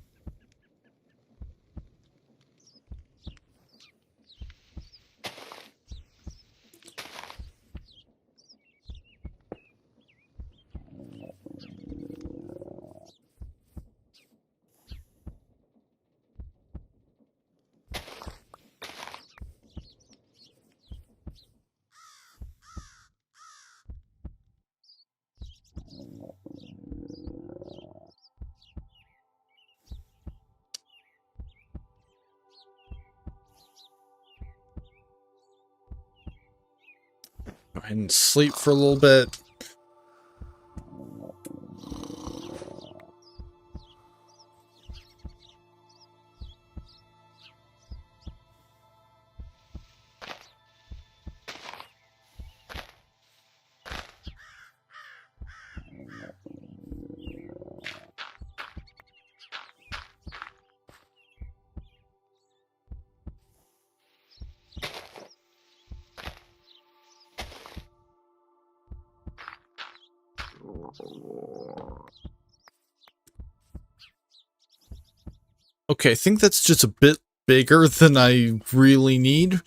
[SPEAKER 1] Go ahead and sleep for a little bit. Okay, I think that's just a bit bigger than I really need.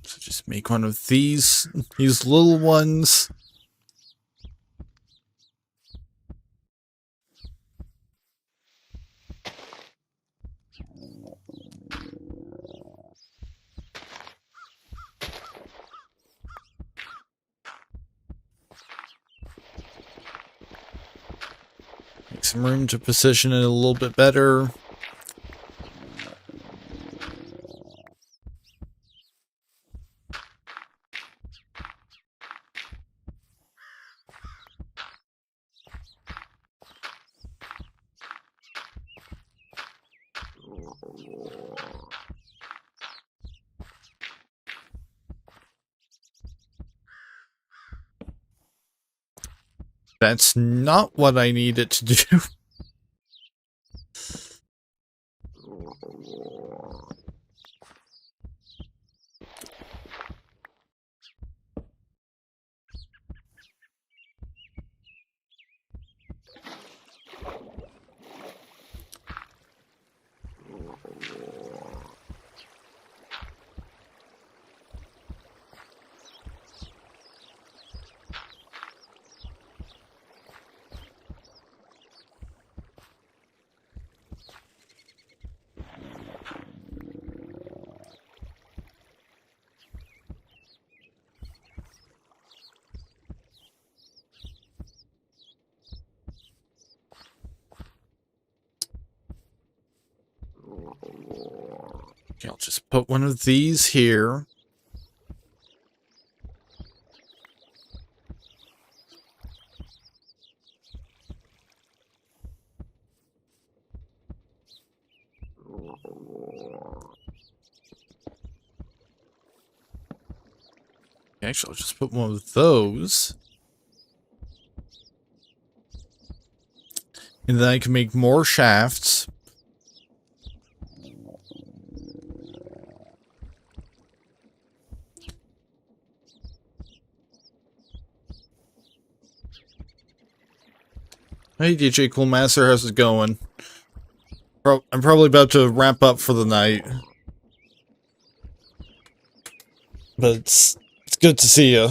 [SPEAKER 1] So just make one of these little ones. Make some room to position it a little bit better. That's not what I need it to do. Okay, I'll just put one of these here. Actually, I'll just put one of those. And then I can make more shafts. Hey DJ Coolmaster, how's it going? I'm probably about to wrap up for the night. But it's good to see you.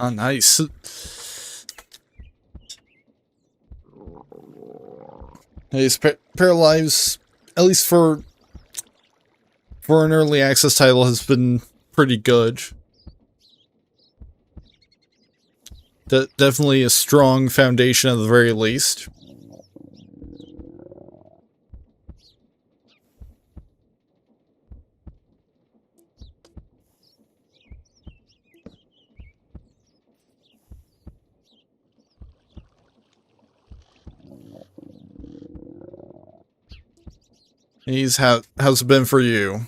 [SPEAKER 1] Ah, nice. Hey, Pair of Lives, at least for an early access title, has been pretty good. Definitely a strong foundation at the very least. How's it been for you?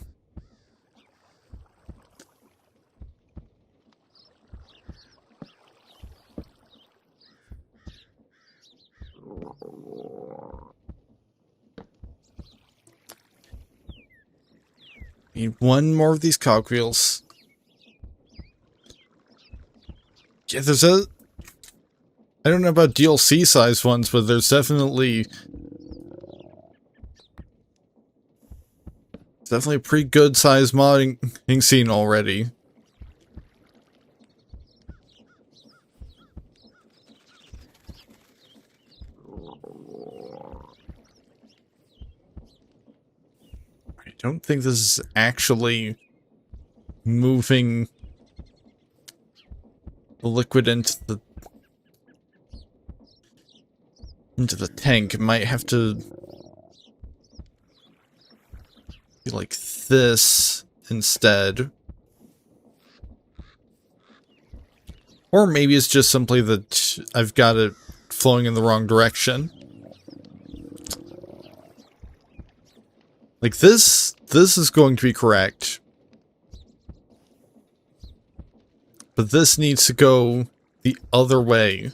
[SPEAKER 1] Need one more of these cogwheels. Yeah, I don't know about DLC size ones, but there's definitely a pretty good size modding scene already. I don't think this is actually moving the liquid into the tank. It might have to be like this instead. Or maybe it's just simply that I've got it flowing in the wrong direction. Like this is going to be correct. But this needs to go the other way.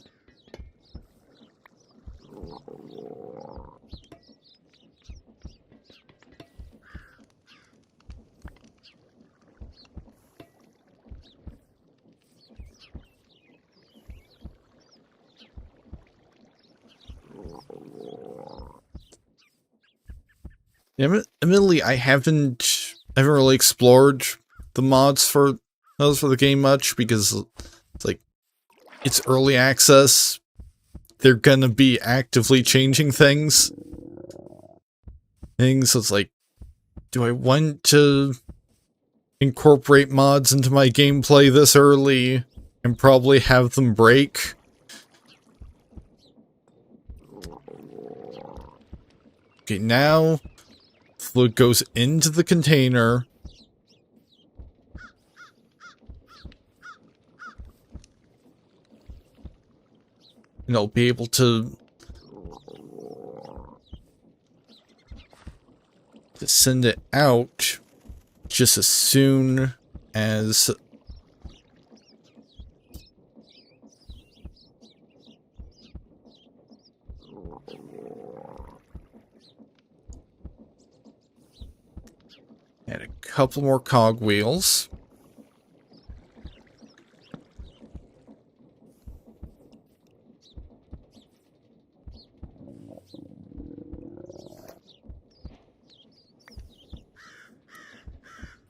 [SPEAKER 1] Yeah, admittedly, I haven't really explored the mods for the game much because it's like it's early access. They're gonna be actively changing things. So it's like, do I want to incorporate mods into my gameplay this early and probably have them break? Okay, now fluid goes into the container. And I'll be able to send it out just as soon as add a couple more cogwheels.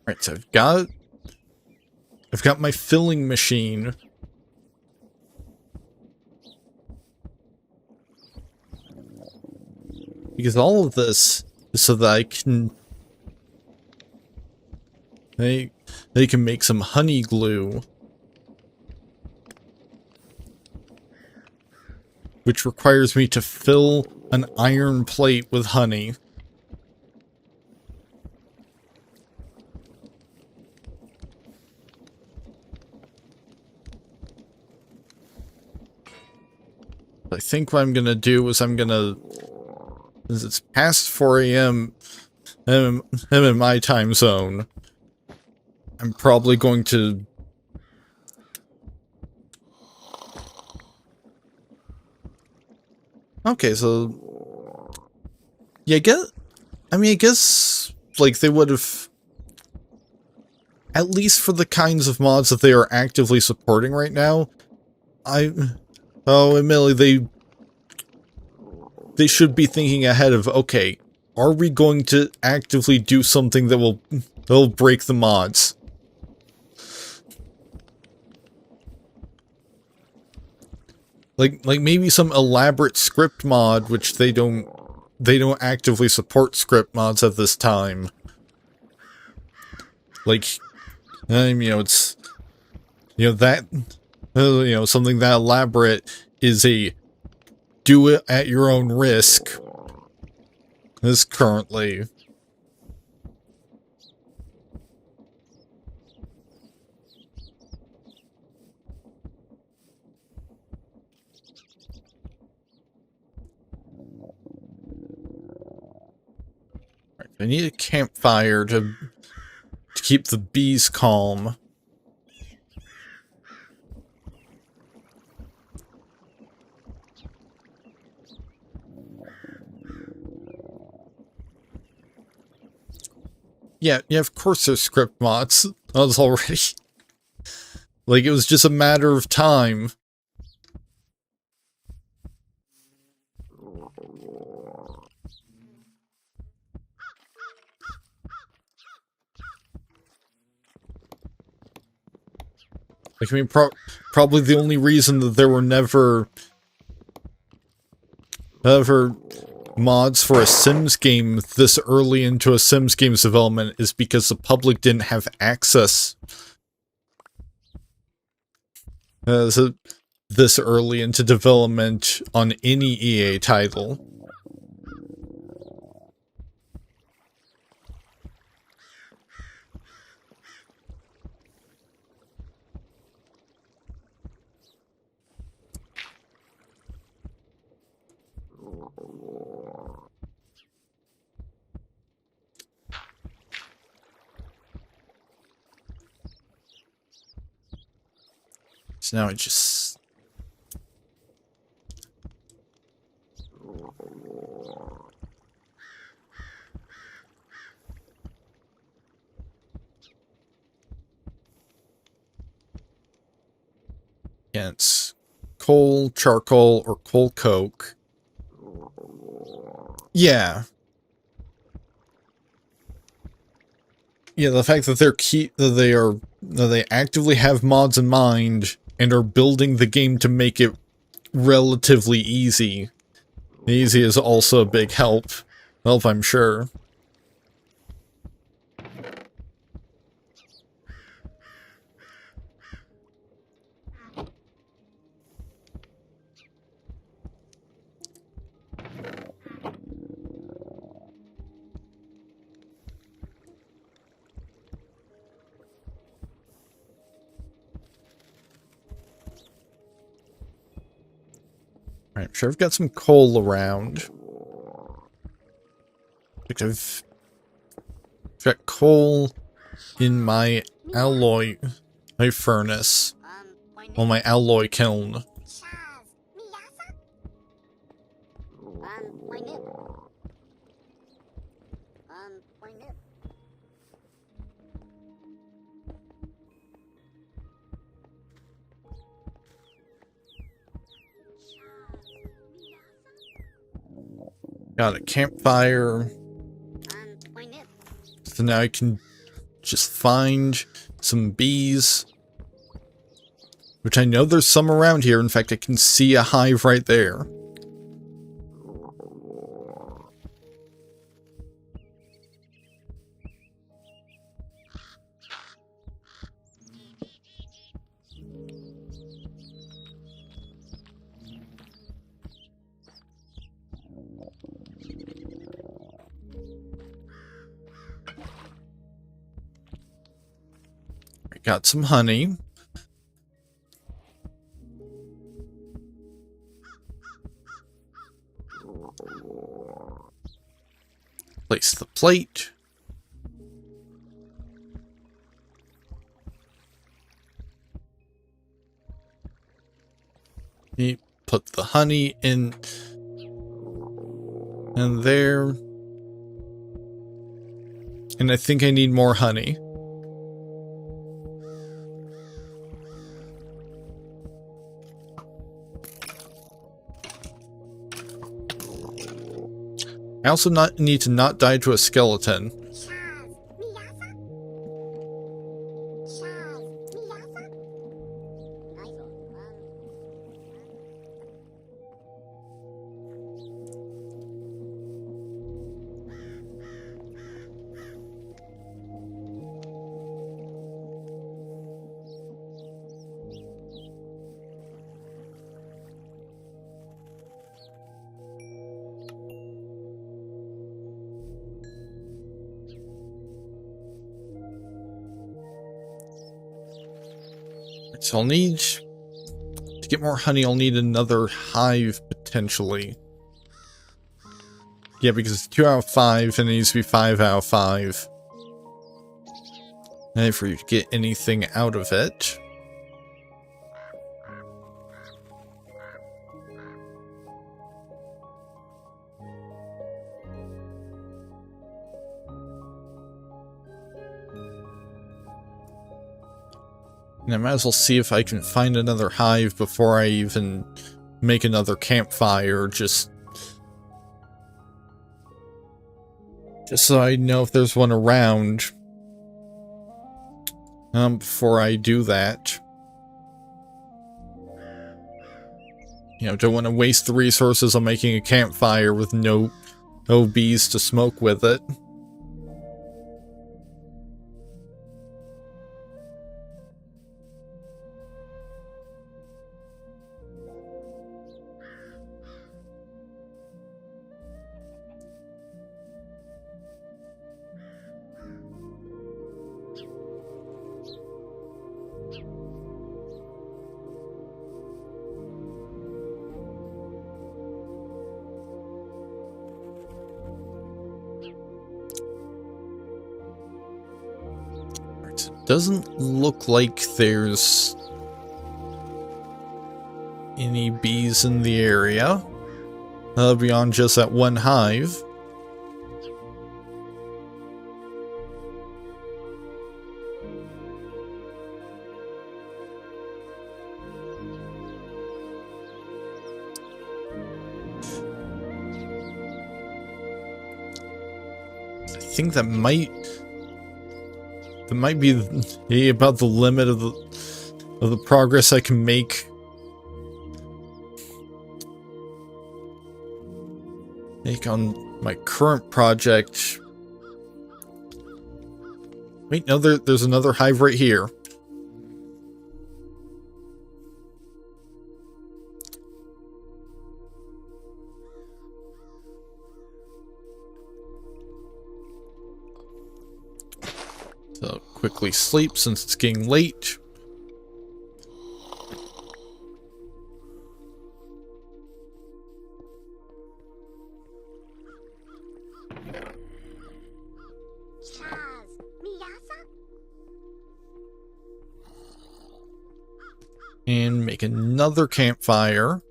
[SPEAKER 1] Alright, so I've got my filling machine. Because all of this is so that I can they can make some honey glue, which requires me to fill an iron plate with honey. I think what I'm gonna do is since it's past 4 a.m. in my time zone, I'm probably going to okay, so yeah, I guess like they would have, at least for the kinds of mods that they are actively supporting right now, admittedly, they should be thinking ahead of, okay, are we going to actively do something that will break the mods? Like maybe some elaborate script mod, which they don't actively support script mods at this time. Like, it's, that, something that elaborate is a do it at your own risk. This currently. I need a campfire to keep the bees calm. Yeah, of course there's script mods. I was already... Like, it was just a matter of time. Like, I mean, probably the only reason that there were never mods for a Sims game this early into a Sims game's development is because the public didn't have access this early into development on any EA title. So now I just... Yeah, it's coal, charcoal, or coal coke. Yeah. Yeah, the fact that they actively have mods in mind and are building the game to make it relatively easy. Easy is also a big help, I'm sure. Alright, I'm sure I've got some coal around. I've got coal in my alloy furnace. Well, my alloy kiln. Got a campfire. So now I can just find some bees. Which I know there's some around here. In fact, I can see a hive right there. I got some honey. Place the plate. You put the honey in and there. And I think I need more honey. I also need to not die to a skeleton. So I'll need... To get more honey, I'll need another hive, potentially. Yeah, because it's 2 out of 5, and it needs to be 5 out of 5. And for you to get anything out of it. And I might as well see if I can find another hive before I even make another campfire, just so I know if there's one around. Before I do that. You know, don't want to waste the resources on making a campfire with no bees to smoke with it. Doesn't look like there's any bees in the area, beyond just that one hive. I think that might be about the limit of the progress I can make. On my current project. Wait, no, there's another hive right here. So quickly sleep since it's getting late. And make another campfire.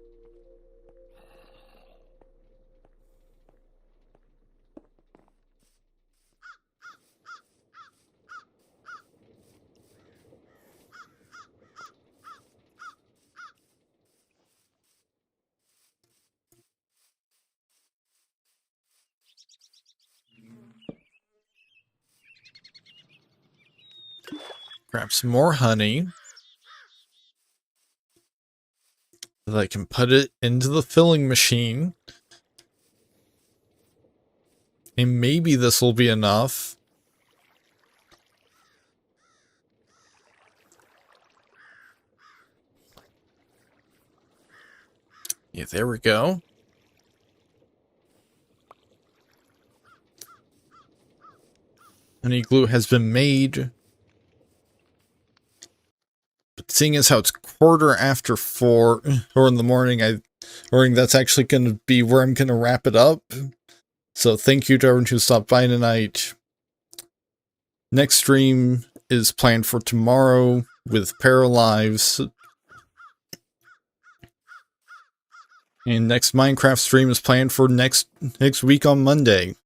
[SPEAKER 1] Grab some more honey. That I can put it into the filling machine. And maybe this will be enough. Yeah, there we go. Honey glue has been made. But seeing as how it's 4:15 or in the morning, that's actually going to be where I'm going to wrap it up. So thank you to everyone who stopped by tonight. Next stream is planned for tomorrow with Paralives. And next Minecraft stream is planned for next week on Monday.